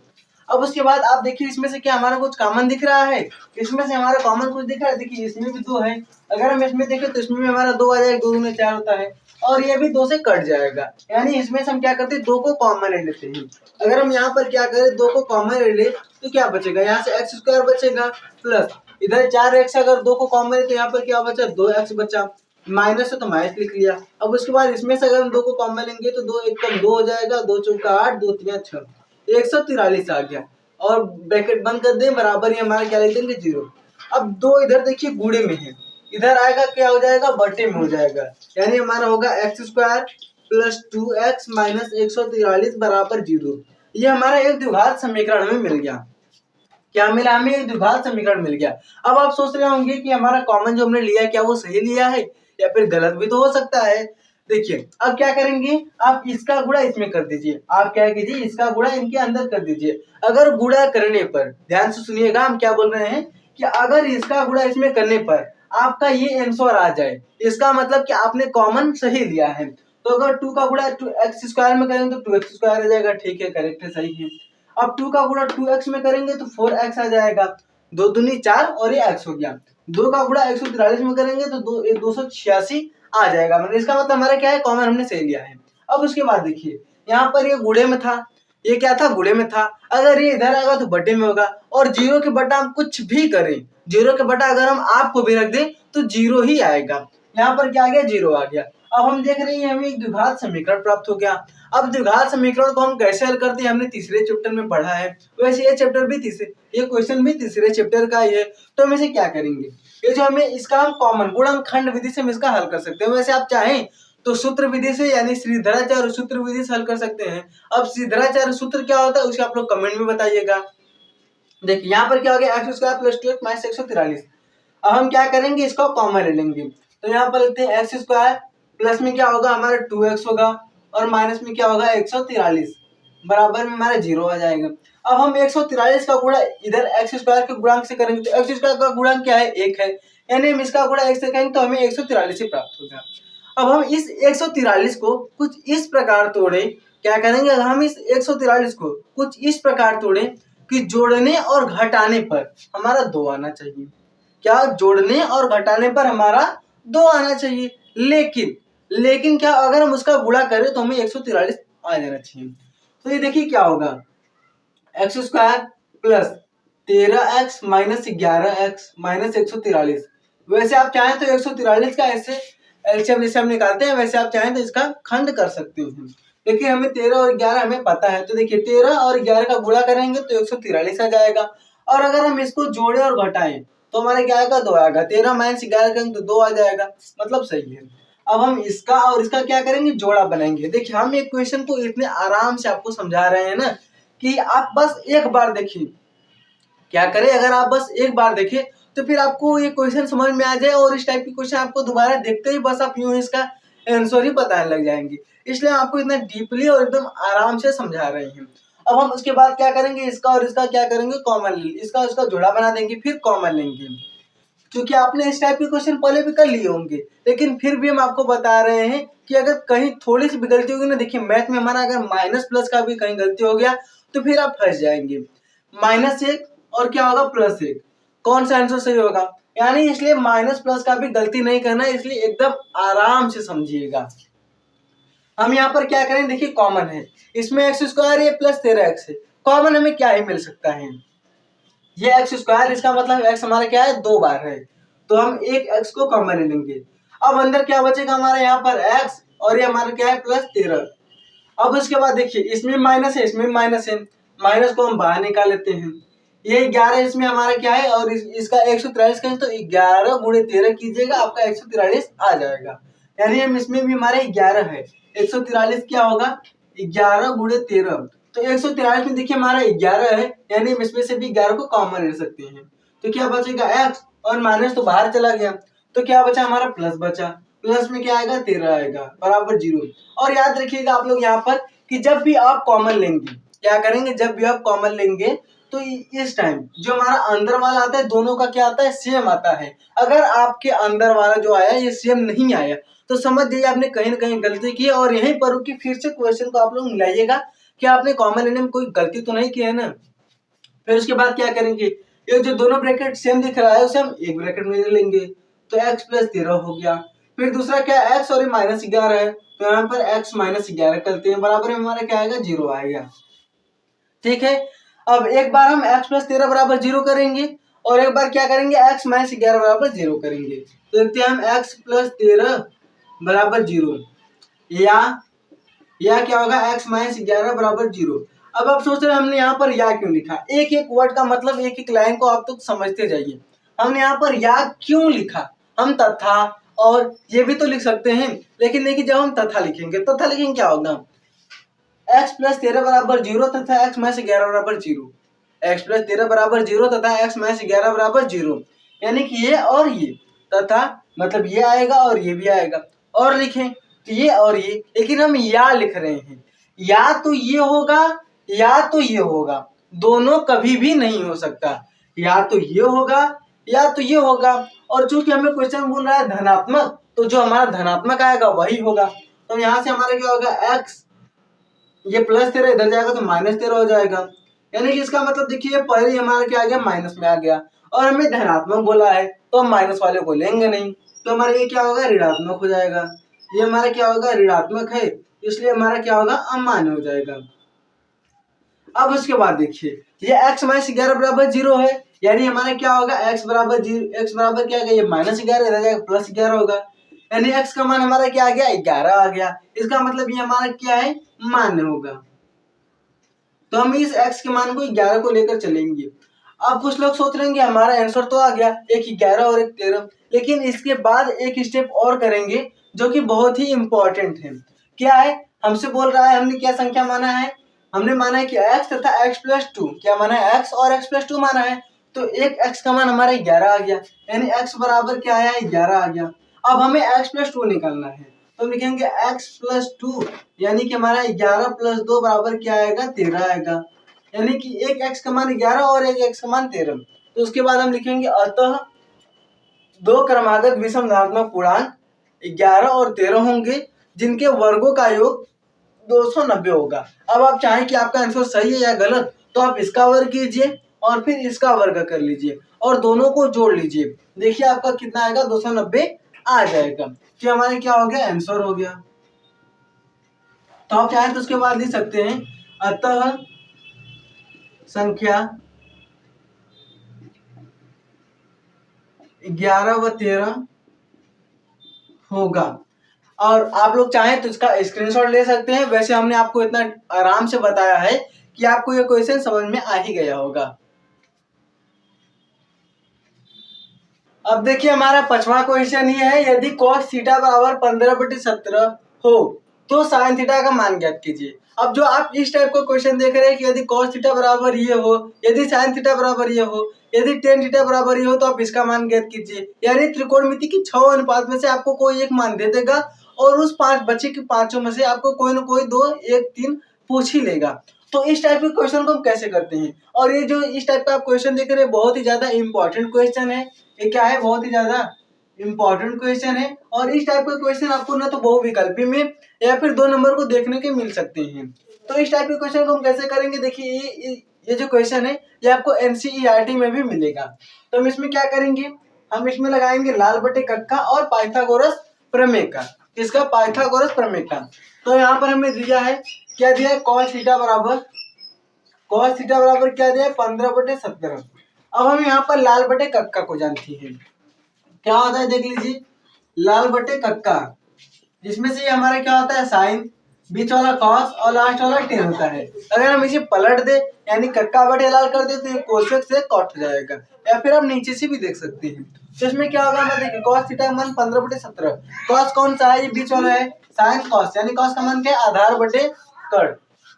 अब उसके बाद आप देखिए इसमें से क्या हमारा कुछ कॉमन दिख रहा है, इसमें से हमारा कॉमन कुछ दिख रहा है, देखिए इसमें भी 2 है, अगर हम इसमें देखें तो इसमें भी हमारा 2 आ जाएगा, 2 में 4 होता है और ये भी 2 से कट जाएगा, यानी इसमें से हम क्या करते हैं, 2 को कॉमन ले लेते हैं। अगर हम यहाँ पर क्या करें, 2 को कॉमन ले ले तो क्या बचेगा, यहाँ से x स्क्वायर बचेगा प्लस इधर 4x, अगर 2 को कॉमन ले तो यहाँ पर क्या बचा, 2x बचा, माइनस है तो माइनस लिख लिया। अब उसके बाद इसमें से अगर हम 2 को कॉमन लेंगे तो 2 एक कम 2 हो जाएगा, 2 चौका 8, 2 3 6, 143 आ गया और ब्रैकेट बंद कर दें, बराबर ही हमारा क्या लिख देंगे, 0। अब 2 इधर देखिए गुणे में है, इधर आएगा क्या हो जाएगा, बटे में हो जाएगा, यानी हमारा होगा x square plus 2x minus 143 बराबर 0। ये हमारा एक द्विघात समीकरण में मिल गया। क्या मिला हमें, एक द्विघात समीकरण मिल गया। अब आप सोच रहे होंगे कि हमारा कॉमन जो हमने लिया है क्या वो सही लिया है या फिर गलत भी तो हो सकता है। देखिए अब क्या करेंगे, आप इसका गुणा इसमें कर दीजिए, आप क्या कीजिए, इसका गुणा इनके अंदर कर दीजिए। अगर गुणा करने पर, ध्यान से सुनिएगा, हम क्या बोल रहे हैं कि अगर इसका गुणा इसमें करने पर आपका ये आंसर आ जाए, इसका मतलब कि आपने कॉमन सही लिया है। तो अगर 2 का गुणा 2x स्क्वायर में करेंगे तो 2x स्क्वायर आ जाएगा, ठीक है, करेक्ट है, सही है। अब 2 का गुणा 2x में करेंगे तो 4x आ जाएगा, 2 दूनी 4 और ये x हो गया। 2 का गुणा 143 में करेंगे तो 286 आ जाएगा, मतलब इसका मतलब हमारा क्या है, कॉमन हमने सही लिया है। अब उसके बाद देखिए यहाँ पर ये गुणे में था, ये क्या था, गुणे में था, अगर ये इधर आएगा तो बटे में होगा और 0 के बटा हम कुछ भी करें, 0 के बटा अगर हम आपको भी रख दें तो 0 ही आएगा। यहाँ पर क्या आ गया, 0 आ गया। अब हम देख रहे हैं हमें एक द्विघात समीकरण प्राप्त हो गया। अब द्विघात समीकरण को हम कैसे हल करते हैं, हमने तीसरे चैप्टर में पढ़ा है, वैसे ये चैप्टर भी ये क्वेश्चन भी तीसरे चैप्टर का ही है। तो हम इसे क्या करेंगे, ये जो हमें इसका हम कॉमन गुणनखंड विधि से हम इसका हल कर सकते हैं। वैसे आप चाहें तो सूत्र विधि से, यानी श्रीधराचार्य सूत्र विधि से हल कर सकते हैं। अब श्रीधराचार्य सूत्र क्या होता है उसके आप लोग कमेंट में बताइएगा। देखिए यहाँ पर क्या हो गया, x square plus 2x minus 143। अब हम क्या करेंगे, इसको कॉमन ले लेंगे, तो यहाँ पर लेते हैं x स्क्वायर प्लस में क्या होगा हमारा 2x होगा और माइनस में क्या होगा 143, बराबर में हमारा 0 आ जाएगा। अब हम 143 का गुणा इधर x स्क्वायर के गुणांक से करेंगे, तो x स्क्वायर का गुणांक क्या है, 1 है, यानी हम इसका गुणा 1 से करेंगे तो हमें 143 ही प्राप्त होगा। अब हम इस 143 को कुछ इस प्रकार तोड़े, क्या करेंगे, हम इस 143 को कुछ इस प्रकार तोड़े कि जोड़ने और घटाने पर हमारा 2 आना चाहिए। क्या जोड़ने और घटाने पर हमारा 2 आना चाहिए, लेकिन क्या अगर हम उसका गुणा करें तो हमें 143 आ जाना चाहिए। तो ये देखिए क्या होगा, x square plus 13x minus 11x minus 143। वैसे आप चाहें तो 143 का ऐसे एलसीएम जैसे हम निकालते हैं वैसे आप चाहें तो इसका खंड कर सकते हैं, लेकिन हमें 13 और 11 हमें पता है। तो देखिए 13 और 11 का गुणा करेंगे तो 143 आ जाएगा, और अगर हम इसको जोड़े और घटाएं तो हमारे क्या आएगा, 2 आएगा। 13 माइनस 11 करेंगे तो 2 आ जाएगा, मतलब सही है। अब हम इसका और इसका क्या करेंगे, जोड़ा बनाएंगे। देखिए हम एक क्वेश्चन को इतने आराम से आपको समझा रहे हैं ना कि आप बस एक बार देखिए, क्या करें, अगर आप बस एक बार देखें तो फिर आपको ये क्वेश्चन समझ में आ जाए, और इस टाइप की क्वेश्चन आपको दोबारा देखते ही बस आप यूं ही इसका आंसर ही बताने लग जाएंगे। इसलिए आपको इतना डीपली और एकदम आराम से समझा रहे हैं। अब हम उसके बाद क्या करेंगे, इसका और इसका क्या करेंगे, कॉमन, इसका उसका जोड़ा बना देंगे, फिर कॉमन लेंगे। क्योंकि आपने इस टाइप के क्वेश्चन पहले भी कर लिए होंगे, लेकिन फिर भी हम आपको बता रहे हैं कि अगर कहीं थोड़ी सी भी गलती होगी ना, देखिए मैथ में हमारा अगर माइनस प्लस का भी कहीं गलती हो गया तो फिर आप फंस जाएंगे। -1 और क्या होगा, +1, कौन सा आंसर सही होगा, यानी इसलिए माइनस प्लस का भी गलती नहीं करना है, इसलिए एकदम आराम से समझिएगा। हम यहाँ पर क्या करें, देखिए कॉमन है, इसमें एक्स स्क्वायर है प्लस 13x है, कॉमन हमें क्या ही मिल सकता है, ये एक्स स्क्वायर, इसका मतलब एक्स हमारा क्या है, 2 बार है, तो हम एक एक्स को कॉमन ले लेंगे। अब अंदर क्या बचेगा हमारे यहाँ पर एक्स, और ये हमारा क्या है +13। अब उसके बाद देखिए इसमें माइनस है, इसमें माइनस है, माइनस को हम बाहर निकाल लेते हैं। ये 11 इसमें हमारा क्या है, और इसका 143 का है, तो 11 गुणे 13 कीजिएगा, आपका 143 आ जाएगा। यानी हम इसमें भी हमारे 11 है, 143 क्या होगा, 11 गुणे 13, तो 143 में देखिए हमारा 11 है, यानी हम इसमें से भी 11 को कॉमन ले सकते हैं। तो क्या बचेगा, एक्स, और माइनस तो बाहर चला गया, तो क्या बचा हमारा, प्लस बचा। प्लस में क्या आएगा, 13 आएगा, बराबर 0। और याद रखिएगा आप लोग यहाँ पर कि जब भी आप कॉमन लेंगे, क्या करेंगे, जब भी आप कॉमन लेंगे तो इस टाइम जो हमारा अंदर वाला आता है, दोनों का क्या आता है, सेम आता है। अगर आपके अंदर वाला जो आया ये सेम नहीं आया तो समझ जाइए आपने कहीं ना कहीं गलती की है, और यहीं पर रुकी, फिर से क्वेश्चन को आप लोग मिलाइएगा कि आपने कॉमन लेने में कोई गलती तो नहीं की है ना। फिर उसके बाद क्या करेंगे, ये जो दोनों ब्रैकेट सेम दिख रहा है उसे हम एक ब्रैकेट में ले लेंगे, तो x + 13 हो गया। फिर दूसरा क्या है, x और ये -11 है, तो यहाँ पर x - 11 करते हैं, बराबर में हमारा क्या आएगा, 0 आएगा। ठीक है, अब एक बार हम x + 13 बराबर 0 करेंगे, और एक बार क्या करेंगे, x - 11 बराबर 0 करेंगे। तो देखते हैं हम x + 13 बराबर 0, या क्या होगा, x - 11 बराबर 0। अब आप सोच रहे हैं हमने यहाँ पर या क्यों लिखा, एक एक वर्ड का मतलब, एक एक लाइन को आप तो समझते जाइए। हमने यहाँ पर या क्यों लिखा, हम तथा और ये भी तो लिख सकते हैं, लेकिन देखिए जब हम तथा लिखेंगे क्या होगा, x + 13 बराबर 0 तथा x - 11 बराबर 0, x + 13 बराबर 0 तथा x - 11 बराबर 0, यानी कि ये और ये, तथा मतलब ये आएगा और ये भी आएगा, और लिखें तो ये और ये, लेकिन हम या लिख रहे हैं, या तो ये होगा या तो ये होगा, दोनों कभी भी नहीं हो सकता, या तो ये होगा या तो ये होगा। और चूंकि हमें क्वेश्चन बोल रहा है धनात्मक, तो जो हमारा धनात्मक आएगा वही होगा। तो यहाँ से हमारा क्या होगा, x, ये +13 इधर जाएगा तो -13 हो जाएगा, यानी कि इसका मतलब देखिए पहले हमारा क्या आ गया, माइनस में आ गया, और हमें धनात्मक बोला है तो हम माइनस वाले को लेंगे नहीं, तो हमारा ये क्या होगा, ऋणात्मक हो जाएगा। ये हमारा क्या होगा, ऋणात्मक है, इसलिए हमारा क्या होगा, अमान्य हो जाएगा। अब उसके बाद देखिए ये x - 11 बराबर 0 है, यानी हमारा क्या होगा, x बराबर 0, x बराबर क्या आ गया, ये -11 इधर जाएगा +11 होगा, यानी x का मान हमारा क्या आ गया, 11 आ गया। इसका मतलब ये हमारा क्या है, मान्य होगा। तो हम इस x के मान को 11 को लेकर चलेंगे। अब कुछ लोग सोच रहे हैं हमारा आंसर तो आ गया, एक 11 और एक 13, लेकिन इसके बाद एक स्टेप और करेंगे जो कि बहुत ही इंपॉर्टेंट है। क्या है, हमसे बोल रहा है, हमने क्या संख्या माना है, हमने माना है कि x तथा x + 2, क्या माना है, x और x + 2 माना है, तो एक x का मान हमारा 11 आ गया, यानी x बराबर क्या आया, 11 आ गया। अब हमें x + 2 निकालना है, तो लिखेंगे x + 2, यानी कि हमारा 11 + 2 बराबर क्या आएगा, 13 आएगा, यानी कि एक x का मान 11 और एक x का मान 13। तो उसके बाद हम लिखेंगे अतः दो क्रमागत विषम धनात्मक पूर्णांक 11 और 13 होंगे, जिनके वर्गों का योग 290 होगा। अब आप चाहें कि आपका आंसर सही है या गलत, तो आप इसका वर्ग कीजिए और फिर इसका वर्ग कर लीजिए और दोनों को जोड़ लीजिए। देखिए आपका कितना आएगा, 290 आ जाएगा। कि हमारे क्या हो गया, आंसर हो गया। तो आप चाहें तो उसके बाद लिख सकते हैं, अतः संख्या 11 व 13 होगा। और आप लोग चाहें तो इसका स्क्रीनशॉट ले सकते हैं। वैसे हमने आपको इतना आराम से बताया है कि आपको ये क्वेश्चन समझ में आ ही गया होगा। अब देखिए हमारा 5वां क्वेश्चन ये है, यदि cos थीटा बराबर 15/17 हो तो sin थीटा का मान ज्ञात कीजिए। अब जो आप इस टाइप का क्वेश्चन देख रहे हैं कि यदि cos थीटा बराबर ये हो, यदि sin थीटा बराबर ये हो, यदि tan थीटा बराबर ये हो, तो आप इसका मान ज्ञात कीजिए। यानी त्रिकोणमिति की 6 अनुपात में से आपको कोई एक मान दे देगा और उस 5 बचे के 5 में से आपको कोई ना कोई 2, 1, 3 पूछ ही लेगा। तो इस टाइप के क्वेश्चन को हम कैसे करते हैं, और ये जो इस टाइप का आप क्वेश्चन देख रहे हैं बहुत ही ज्यादा इंपॉर्टेंट क्वेश्चन है। ये क्या है, बहुत ही ज्यादा इंपॉर्टेंट क्वेश्चन है। और इस टाइप का क्वेश्चन आपको ना तो बहुविकल्पी में या फिर 2 नंबर को देखने के मिल सकते हैं। तो इस टाइप के क्वेश्चन को हम कैसे करेंगे, देखिए ये जो क्वेश्चन है ये आपको एनसीईआरटी में भी मिलेगा। तो हम इसमें क्या करेंगे, हम इसमें लगाएंगे लाल बटे कक्का और पाइथागोरस प्रमेय का। किसका, पाइथागोरस प्रमेय का। तो यहाँ पर हमें दिया है, क्या दिया है, cos थीटा बराबर क्या दिया है, 15/17। अब हम यहाँ पर लाल बटे कक्का को जानते हैं, क्या होता है देख लीजिए, लाल बटे कक्का, जिसमें से हमारा क्या होता है साइन, बीच वाला कॉस और लास्ट वाला टेन होता है। अगर हम इसे पलट दे यानी कक्का बटे लाल कर दे तो ये कोशेक से कट जाएगा, या फिर हम नीचे से भी देख सकते हैं। तो इसमें क्या होगा, मैं देखिए cos थीटा का मान 15/17, कॉस कौन सा है, ये बीच वाला है साइन कॉस, यानी कॉस का मान क्या है, आधार बटे कर्ण।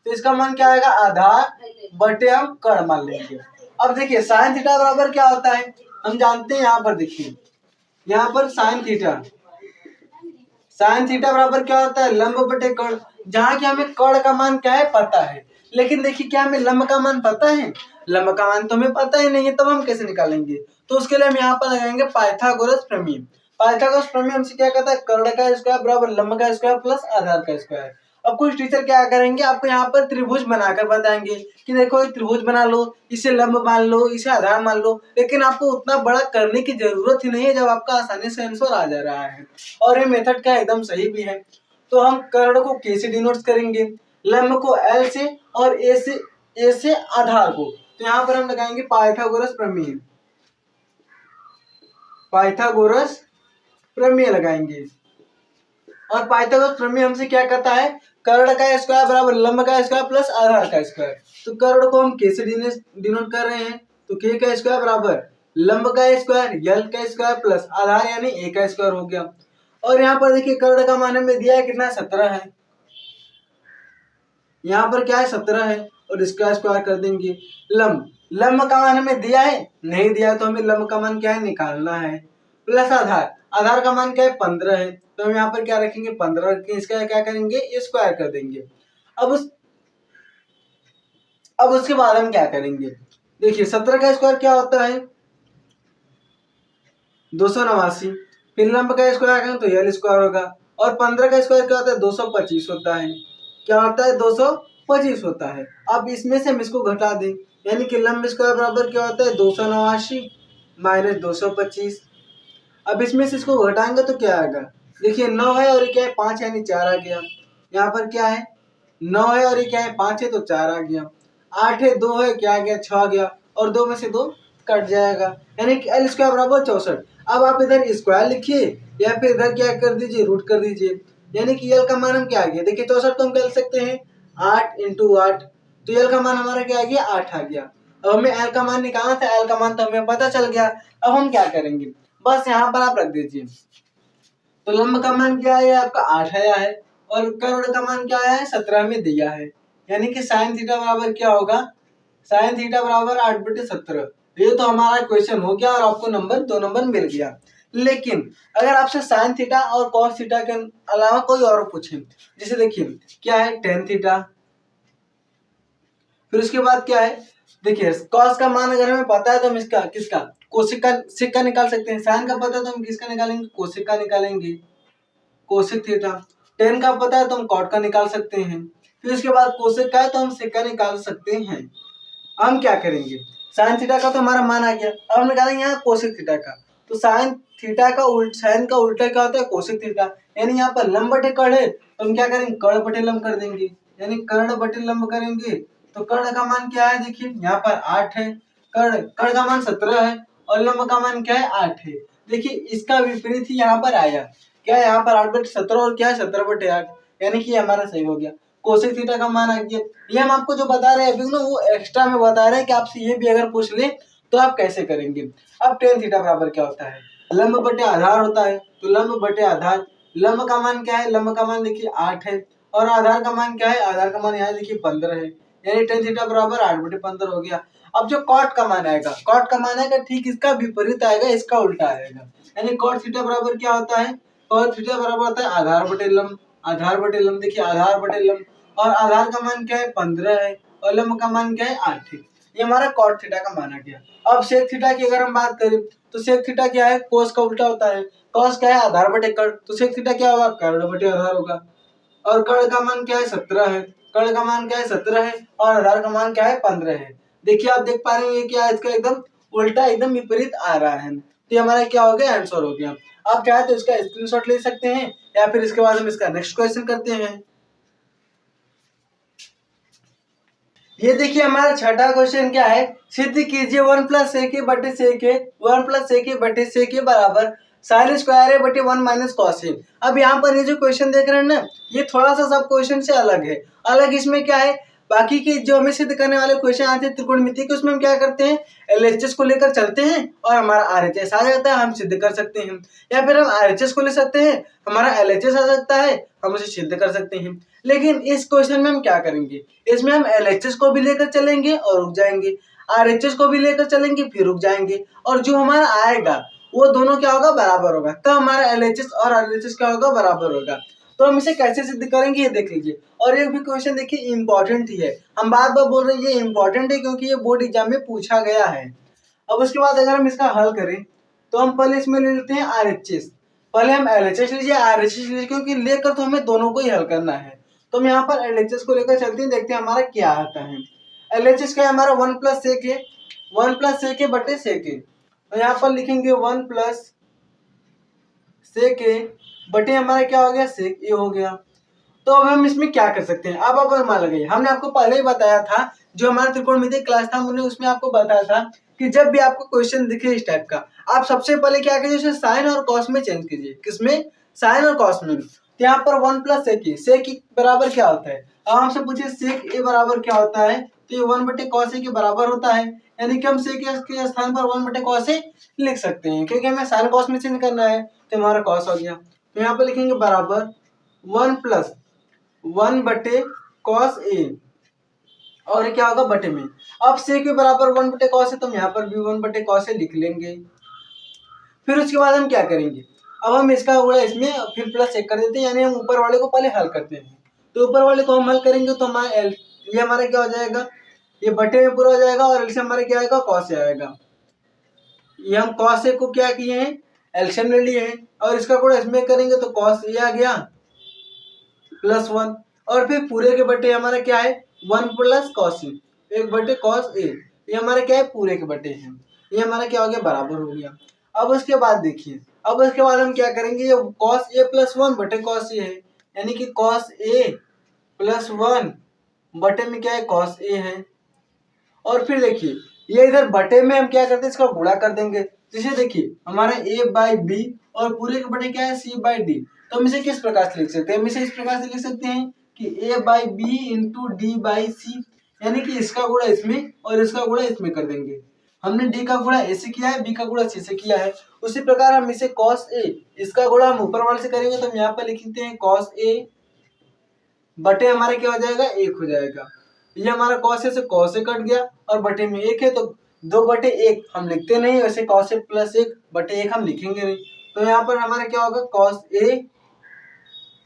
तो इसका मान क्या आएगा, आधार बटे हम कर्ण मान लेंगे। अब देखिए साइन थीटा बराबर क्या होता है, हम जानते हैं। यहाँ पर देखिए, यहाँ पर साइन थीटा बराबर क्या होता है, लंब बटे कर्ण। जहाँ की हमें कर्ण का मान क्या है पता है, लेकिन देखिए क्या हमें लंब का मान पता है, लंब का मान तो हमें पता ही नहीं है, तब हम कैसे निकालेंगे। तो उसके लिए हम यहाँ पर लगाएंगे पाइथागोरस प्रमेय। पाइथागोरस प्रमेय हमसे क्या कहता है, कर्ण का स्क्वायर बराबर लंब का स्क्वायर प्लस आधार का स्क्वायर। अब कुछ टीचर क्या करेंगे, आपको यहाँ पर त्रिभुज बनाकर बताएंगे कि देखो ये त्रिभुज बना लो, इसे लंब मान लो, इसे आधार मान लो, लेकिन आपको उतना बड़ा करने की जरूरत ही नहीं है जब आपका आसानी से आंसर आ जा रहा है। और ये मेथड क्या एकदम सही भी है। तो हम कर्ण को k से डिनोट करेंगे, लंब को l से, और a से आधार को। तो यहाँ पर हम लगाएंगे पाइथागोरस प्रमेय लगाएंगे। और पाइथागोरस प्रमेय हमसे क्या कहता है, कर्ण का स्क्वायर बराबर लंब का स्क्वायर प्लस आधार का स्क्वायर। तो कर्ण को हम k से डिनोट कर रहे हैं, तो k का स्क्वायर बराबर लंब का स्क्वायर l का स्क्वायर प्लस आधार यानी a का स्क्वायर हो गया। और यहाँ पर देखिए कर्ण का मान हमें दिया है कितना, 17 है। यहाँ पर क्या है, 17 है, और इसका स्क्वायर कर देंगे। लंब का मान हमें दिया है, नहीं दिया, तो हमें लंब का मान क्या है निकालना है, प्लस आधार का मान क्या है, 15 है। तो हम यहाँ पर क्या रखेंगे, 15 रखेंगे, इसका क्या करेंगे, स्क्वायर कर देंगे। अब उसके बाद हम क्या करेंगे, देखिए 17 का स्क्वायर क्या होता है, 289। फिर लंब का स्क्वायर करें तो l स्क्वायर होगा, और 15 का स्क्वायर क्या होता है, 225 होता है। क्या होता है, 225 होता है। अब इसमें से हम इसको घटा दें, यानी कि लंब स्क्वायर बराबर क्या होता है, 289 माइनस 225। अब इसमें से इसको घटाएंगे तो क्या आएगा, देखिए 9 है और ये क्या है 5 यानी 4 आ गया। यहाँ पर क्या है 9 है और ये क्या है 5 है तो 4 आ गया। 8 है 2 है क्या आ गया 6 आ गया, और 2 में से 2 कट जाएगा, यानी कि l स्क्वायर बराबर 64। अब आप इधर स्क्वायर लिखिए या फिर इधर क्या कर दीजिए, रूट कर दीजिए, यानी कि l का मान हम क्या आ गया, देखिए 64 को हम कर सकते हैं 8 × 8, तो l का मान हमारा क्या आ गया 8 आ गया। अब हमें l का मान निकालना था, l का मान तो हमें पता चल गया। अब हम क्या करेंगे, बस यहाँ पर आप रख दीजिए। तो लंब का मान क्या है आपका 8 आया है, और कर्ण का मान क्या आया है 17 में दिया है, यानी कि साइन थीटा बराबर क्या होगा, साइन थीटा बराबर 8/17। ये तो हमारा क्वेश्चन हो गया और आपको नंबर 2 नंबर मिल गया। लेकिन अगर आपसे साइन थीटा और कॉस थीटा के अलावा कोई और पूछे, जैसे देखिए क्या है टेन थीटा, फिर उसके बाद क्या है, देखिए कॉस का मान अगर हमें पता है तो हम इसका किसका कोसिक का सिक का निकाल सकते हैं। साइन का पता है तो हम किसका निकालेंगे, कोसिक का निकालेंगे, कोसिक थीटा। टेन का पता है तो हम कॉट का निकाल सकते हैं। फिर उसके बाद कोसेक का है तो हम सेक का निकाल सकते हैं। हम क्या करेंगे, साइन थीटा का तो हमारा मान आ गया, अब हम निकालेंगे यहाँ कोसेक थीटा का। तो साइन थीटा का साइन का उल्टा क्या होता है, कोसेक थीटा। यानी यहाँ पर लंब बटे कर्ण है तो हम क्या करेंगे, कर्ण बटे लंब कर देंगे, यानी कर्ण बटे लंब करेंगे। तो कर्ण का मान क्या है, देखिए यहाँ पर 8 है, कर्ण कर्ण का मान 17 है और लंब का मान क्या है, 8 है। देखिए इसका विपरीत ही यहाँ पर आया, क्या है यहाँ पर 8/17 और क्या है 17/8, यानी कि हमारा सही हो गया, कोसेक थीटा का मान आ गया। ये हम आपको जो बता रहे हैं अभी ना वो एक्स्ट्रा में बता रहे हैं कि आपसे ये भी अगर पूछ ले तो आप कैसे करेंगे। अब टेन थीटा बराबर क्या होता है, लंब बटे आधार होता है। तो लंब बटे आधार, लंब का मान क्या है, लंब का मान देखिए 8 है और आधार का मान क्या है, आधार का मान यहाँ देखिए 15 है, यानी टेन थीटा बराबर 8/15 हो गया। अब जो कॉट का मान आएगा, कॉट का मान आएगा ठीक इसका विपरीत आएगा, इसका उल्टा आएगा, यानी कॉट थीटा बराबर क्या होता है, कॉट थीटा बराबर होता है आधार बटे लंब, आधार बटे लंब देखिए आधार बटे लंब, और आधार का मान क्या है 15 है और लंब का मान क्या है 8 है। ये हमारा कॉट थीटा का मान आ गया। अब सेक थीटा की अगर हम बात करें तो सेक थीटा क्या है, कोस का उल्टा होता है, कॉस क्या है आधार बटे कर्ण, तो सेक थीटा क्या होगा, कर्ण बटे आधार होगा। और कर्ण का मान क्या है 17 है, कर्ण का मान क्या है 17 है और आधार का मान क्या है 15 है। देखिए आप देख पा रहे हैं क्या है, इसका एकदम उल्टा एकदम विपरीत आ रहा है, तो हमारा क्या हो गया, आंसर हो गया। आप चाहे तो इसका स्क्रीनशॉट ले सकते हैं या फिर इसके बाद हम इसका नेक्स्ट क्वेश्चन करते हैं। ये देखिए हमारा छठा क्वेश्चन क्या है, सिद्ध कीजिए 1 + sec a बटे sec a 1 + sec a बटे sec a बराबर sin स्क्वायर a बटे 1 - cos a। अब यहाँ पर ये जो क्वेश्चन देख रहे हैं ना, ये थोड़ा सा सब क्वेश्चन से अलग है। अलग इसमें क्या है, बाकी के जो हमें सिद्ध करने वाले क्वेश्चन आते हैं त्रिकोणमिति के, उसमें हम क्या करते हैं, एलएचएस को लेकर चलते हैं और हमारा आरएचएस आ जाता है, हम सिद्ध कर सकते हैं। या फिर हम आरएचएस को ले सकते हैं, हमारा एलएचएस आ सकता है, हम उसे सिद्ध कर सकते हैं। लेकिन इस क्वेश्चन में हम क्या करेंगे, इसमें हम एलएचएस को भी लेकर चलेंगे और रुक जाएंगे, आरएचएस को भी लेकर चलेंगे फिर रुक जाएंगे, और जो हमारा आएगा वो दोनों क्या होगा, बराबर होगा, तो हमारा एलएचएस और आरएचएस क्या होगा, बराबर होगा। तो हम इसे कैसे सिद्ध करेंगे ये देख लीजिए। और एक भी क्वेश्चन देखिए इंपॉर्टेंट ही है, हम बार बार बोल रहे हैं ये इंपॉर्टेंट है क्योंकि ये बोर्ड एग्जाम में पूछा गया है। अब उसके बाद अगर हम इसका हल करें तो हम पहले इसमें ले लेते हैं आरएचएस, पहले हम एलएचएस लीजिए आरएचएस लीजिए, क्योंकि लेकर तो हमें दोनों को ही हल करना है। तो हम यहाँ पर एलएचएस को लेकर चलते हैं, देखते हैं हमारा क्या आता है। एलएचएस का है हमारा 1 + sec a, 1 + sec a बटे sec a, तो यहाँ पर लिखेंगे 1 + sec a बटे हमारा क्या हो गया, sec a हो गया। तो अब हम इसमें क्या कर सकते हैं, अब आप मान लगाइए, हमने आपको पहले ही बताया था, जो हमारा त्रिकोणमिति क्लास था हमने उसमें आपको बताया था कि जब भी आपको क्वेश्चन दिखे इस टाइप का, आप सबसे पहले क्या कीजिए, उसे साइन और कॉस में चेंज कीजिए। किसमें, साइन और कॉस में। तो यहाँ पर 1 + sec a, sec a बराबर क्या होता है, अब हमसे पूछिए sec a बराबर क्या होता है, तो ये 1/cos a के बराबर होता है, यानी कि हम sec a के स्थान पर 1/cos a लिख सकते हैं, क्योंकि हमें साइन कॉस में चेंज करना है, तो हमारा कॉस हो गया। तो यहाँ पर लिखेंगे बराबर 1 + 1/cos a, और ये क्या होगा, बटे में। अब sec के बराबर 1/cos है तो हम यहाँ पर भी 1/cos a लिख लेंगे। फिर उसके बाद हम क्या करेंगे, अब हम इसका गुणा इसमें फिर प्लस 1 कर देते हैं, यानी हम ऊपर वाले को पहले हल करते हैं। तो ऊपर वाले को हम हल करेंगे तो हमारा ये हमारा क्या हो जाएगा, ये बटे में पूरा हो जाएगा और एलसीएम हमारा क्या आएगा, cos a आएगा। ये हम cos a को क्या किए हैं, एलसीएम ले लिए हैं, और इसका गुणा इसमें करेंगे तो cos a आ गया +1, और फिर पूरे के बटे हमारा क्या है 1 + cos a, 1/cos a, ये हमारा क्या है पूरे के बटे हैं, ये हमारा क्या हो गया, बराबर हो गया। अब उसके बाद देखिए, अब उसके बाद हम क्या करेंगे, ये cos a + 1/cos a है, यानी कि cos a + 1 बटे में क्या है, cos a है। और फिर देखिए ये इधर बटे में हम क्या करते हैं, इसका गुणा कर देंगे। जैसे देखिए हमारा a/b और पूरे के बटे क्या है, c/d। तो हम इसे किस प्रकार से लिख सकते हैं, हम इसे इस प्रकार से लिख सकते हैं कि a/b × d/c, यानी कि इसका गुणा इसमें और इसका गुणा इसमें कर देंगे। हमने d का गुणा a से किया है, b का गुणा c से किया है, उसी प्रकार हम इसे cos a, इसका गुणा हम ऊपर वाले से करेंगे तो हम यहाँ पर लिखते हैं cos a बटे हमारे क्या हो जाएगा, 1 हो जाएगा। ये हमारा cos a से cos a कट गया और बटे में 1 है तो 2/1 हम लिखते नहीं, वैसे cos a + 1/1 हम लिखेंगे नहीं, तो यहाँ पर हमारा क्या होगा, cos a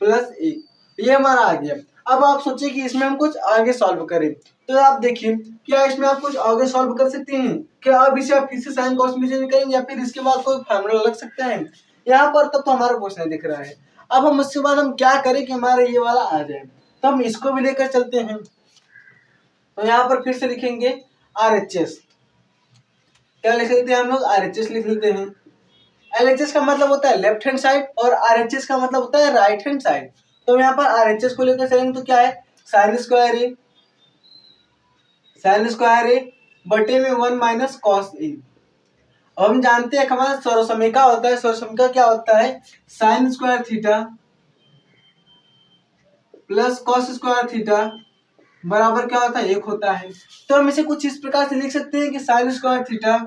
+ 1, ये हमारा आ गया। अब आप सोचिए कि इसमें हम कुछ आगे सॉल्व करें, तो आप देखिए क्या इसमें आप कुछ आगे सॉल्व कर सकते हैं क्या, अब इसे आप फिर से साइन कॉस में चेंज करेंगे या फिर इसके बाद कोई फार्मूला लग सकता है यहाँ पर, तब तो हमारा कुछ नहीं दिख रहा है। अब हम उसके बाद हम क्या करें कि हमारा ये वाला आ जाए, तो हम इसको भी लेकर चलते हैं। तो यहाँ पर फिर से लिखेंगे RHS। क्या लिख लेते हैं हम लोग? RHS लिख लेते हैं। LHS का मतलब होता है लेफ्ट हैंड साइड और RHS का मतलब होता है राइट हैंड साइड। तो यहाँ पर RHS को लेकर चलेंगे तो क्या है? साइन स्क्वायर ए बटे में 1 माइनस कॉस ए। अब हम जानते हैं हमारा सर्वसमीका होता है। सर्वसमीका क्या होता है? Sine square theta plus cos square theta बराबर क्या होता है? 1 होता है। तो हम इसे कुछ इस प्रकार से लिख सकते हैं कि साइन स्क्वायर थीटा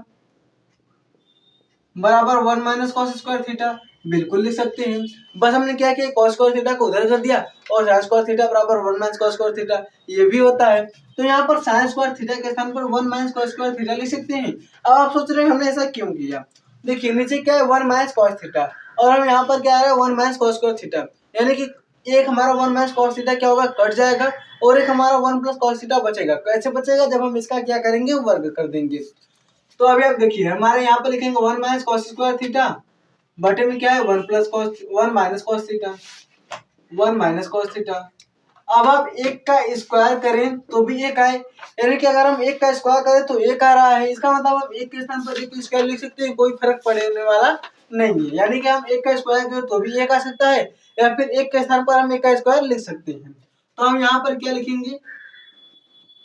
बराबर 1 माइनस कॉस स्क्वायर थीटा। बिल्कुल लिख सकते हैं। बस हमने क्या किया? कॉस स्क्वायर थीटा को उधर कर दिया और साइन स्क्वायर थीटा बराबर 1 माइनस कॉस स्क्वायर थीटा, ये भी होता है। तो यहाँ पर साइन स्क्वायर थीटा के स्थान पर 1 माइनस कॉस स्क्वायर थीटा लिख सकते हैं। अब आप सोच रहे हैं हमने ऐसा क्यों किया? देखिए नीचे क्या है? 1 माइनस कॉस थीटा और हम यहाँ पर क्या आ रहा है? 1 माइनस कॉस स्क्वायर थीटा, यानी कि एक हमारा 1 माइनस कॉस थीटा क्या होगा? कट जाएगा और एक हमारा 1 प्लस कॉस थीटा बचेगा। कैसे बचेगा? जब हम इसका क्या करेंगे? वर्ग कर देंगे। तो अभी आप देखिए हमारे यहाँ पर लिखेंगे 1 माइनस कॉस स्क्वायर थीटा बटे में क्या है? 1 minus cos theta, 1 minus cos theta. अब आप एक का स्क्वायर करें तो भी एक आए, यानी कि अगर हम एक का स्क्वायर करें तो एक आ रहा है। इसका मतलब हम एक के स्थान पर एक स्क्वायर लिख सकते हैं, कोई फर्क पड़ने वाला नहीं है। यानी कि हम एक का स्क्वायर करें तो भी एक आ सकता है या फिर एक के स्थान पर हम एक का स्क्वायर लिख सकते हैं। तो हम यहाँ पर क्या लिखेंगे?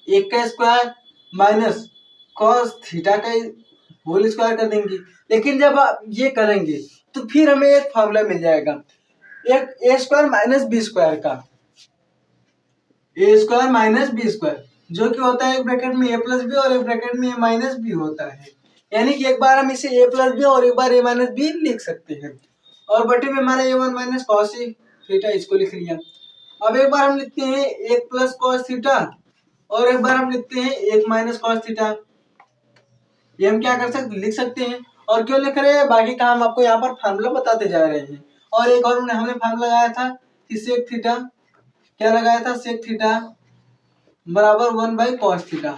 एक का स्क्वायर माइनस कॉस थीटा का होल स्क्वायर कर देंगे। लेकिन जब आप ये करेंगे तो फिर हमें एक फॉर्मूला मिल जाएगा, एक ए स्क्वायर माइनस बी स्क्वायर का, ए स्क्वायर माइनस बी स्क्वायर, जो कि होता है एक ब्रैकेट में ए प्लस बी और एक ब्रैकेट में ए माइनस बी होता है। यानी कि एक बार हम इसे ए प्लस बी और एक बार ए माइनस बी लिख सकते हैं। और बटे में हमारा ए 1 माइनस कॉस थीटा, इसको लिख लिया। अब एक बार हम लिखते हैं एक प्लस कॉस थीटा और एक बार हम लिखते हैं एक माइनस कॉस थीटा। ये हम क्या कर सकते? लिख सकते हैं। और क्यों लिख रहे हैं? बाकी का हम आपको यहाँ पर फार्मूला बताते जा रहे हैं। और एक और हमने फार्मूला लगाया था कि सेक थीटा, क्या लगाया था? सेक थीटा बराबर 1 बाई कॉस थीटा।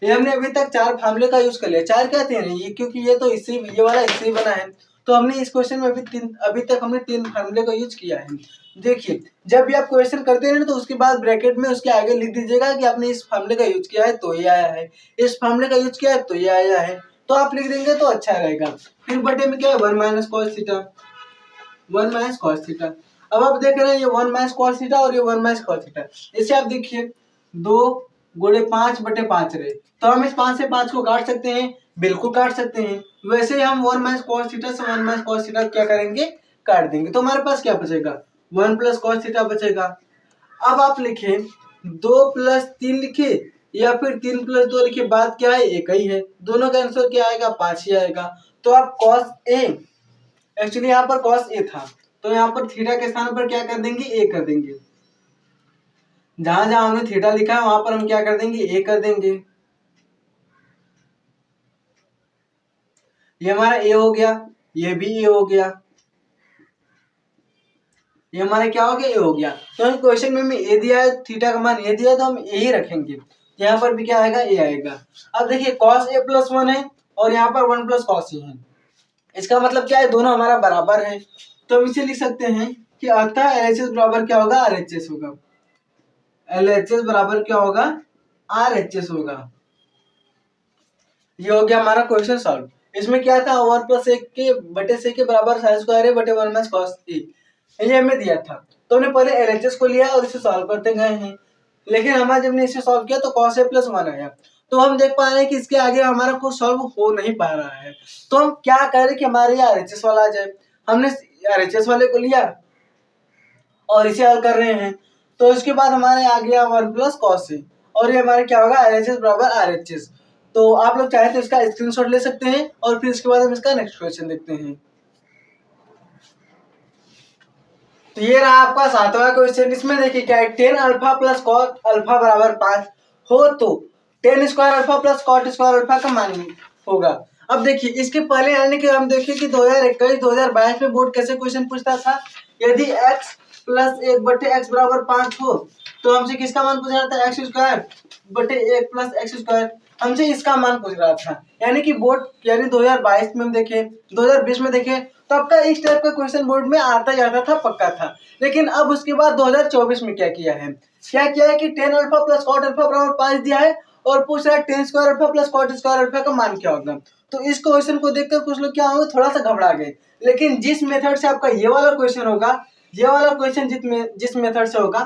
ये हमने अभी तक 4 फार्मूले का यूज कर लिया। 4 क्या थे ये, क्योंकि ये तो इससे ये वाला इससे ही बना है। तो हमने इस क्वेश्चन में अभी तक हमने 3 फार्मूले का यूज किया है। देखिए जब भी आप क्वेश्चन करते हैं तो उसके बाद ब्रैकेट में उसके आगे लिख दीजिएगा कि आपने इस फार्मूले का यूज किया है तो ये आया है, इस फार्मूले का यूज किया है तो ये आया है। तो आप लिख देंगे तो अच्छा रहेगा। फिर बटे में क्या है? 1 minus cos theta, 1 minus cos theta. अब आप देख रहे हैं ये 1 माइनस कॉस थीटा और ये 1 माइनस कॉस थीटा। इसे आप देखिए 2 गुणे 5 बटे 5 रहे, तो हम इस 5 से 5 को काट सकते हैं, बिल्कुल काट सकते हैं। वैसे हम 1 माइनस कॉस थीटा से 1 माइनस कॉस थीटा क्या करेंगे? काट देंगे। तो हमारे पास क्या बचेगा? 1 प्लस कॉस थीटा बचेगा। अब आप लिखें 2 प्लस 3 लिखे या फिर 3 प्लस 2 लिखे, बात क्या है? एक ही है। दोनों का आंसर क्या आएगा? 5 ही आएगा। तो आप कॉस ए, एक्चुअली यहाँ पर कॉस ए था तो यहाँ पर थीटा के स्थान पर क्या कर देंगे? ए कर देंगे। जहां जहां हमने थीटा लिखा है वहां पर हम क्या कर देंगे? ए कर देंगे। ये हमारा ए हो गया, ये भी ए हो गया, ये हमारा क्या हो गया? ए हो गया। तो हम क्वेश्चन में ए दिया है, थीटा का मान ए दिया है तो हम ए ही रखेंगे। यहाँ पर भी क्या आएगा? ए आएगा। अब देखिए कॉस ए प्लस 1 है और यहाँ पर 1 प्लस कॉस ए है। इसका मतलब क्या है? दोनों हमारा बराबर है। तो हम इसे लिख सकते हैं कि अतः एलएचएस बराबर क्या होगा? आरएचएस होगा। एलएचएस बराबर क्या होगा? आरएचएस होगा। ये हो गया हमारा क्वेश्चन सॉल्व। इसमें क्या था? 1 प्लस ए के बटे से के बराबर साइन स्क्वायर ए बटे 1 माइनस कॉस ए, ये हमें दिया था। तो हमने पहले एलएचएस को लिया और इसे सॉल्व करते गए हैं। लेकिन हमारा जब ने इसे सॉल्व किया तो कॉस ए प्लस 1 आया। तो हम देख पा रहे हैं कि इसके आगे हमारा कुछ सॉल्व हो नहीं पा रहा है। तो हम क्या करें कि हमारे यहाँ आरएचएस वाला आ जाए। हमने आरएचएस वाले को लिया और इसे हल कर रहे हैं। तो इसके बाद हमारे आ गया 1 प्लस कॉस ए और ये हमारे क्या होगा? एलएचएस बराबर आरएचएस। तो आप लोग चाहे तो इसका स्क्रीनशॉट ले सकते हैं और फिर इसके बाद हम इसका नेक्स्ट क्वेश्चन देखते हैं। तो ये रहा आपका 7वां क्वेश्चन। इसमें देखिए क्या है? 10 अल्फा प्लस कॉट अल्फा बराबर 5 हो तो 10 square alpha plus cot square alpha का मान होगा। अब देखिए इसके पहले आने के हम देखिए कि 2021-2022 में बोर्ड कैसे क्वेश्चन पूछता था। यदि x प्लस 1 बटे x बराबर 5 हो तो हमसे किसका मान पूछ रहा था? एक्स स्क्वायर बटे 1 प्लस एक्स स्क्वायर, हमसे इसका मान पूछ रहा था। यानी कि बोर्ड यानी 2022 में हम देखे, 2020 में देखे तो आपका इस टाइप का क्वेश्चन बोर्ड में आता जाता था, पक्का था। लेकिन अब उसके बाद 2024 में क्या किया है? क्या किया है कि 10 अल्फा प्लस कॉट अल्फा बराबर 5 दिया है और पूछ रहा है tan square alpha plus cot square alpha का मान क्या होगा। तो इस क्वेश्चन को देखकर कुछ लोग क्या होंगे, थोड़ा सा घबरा गए। लेकिन जिस मेथड से आपका ये वाला क्वेश्चन होगा, ये वाला क्वेश्चन जिस मेथड से होगा,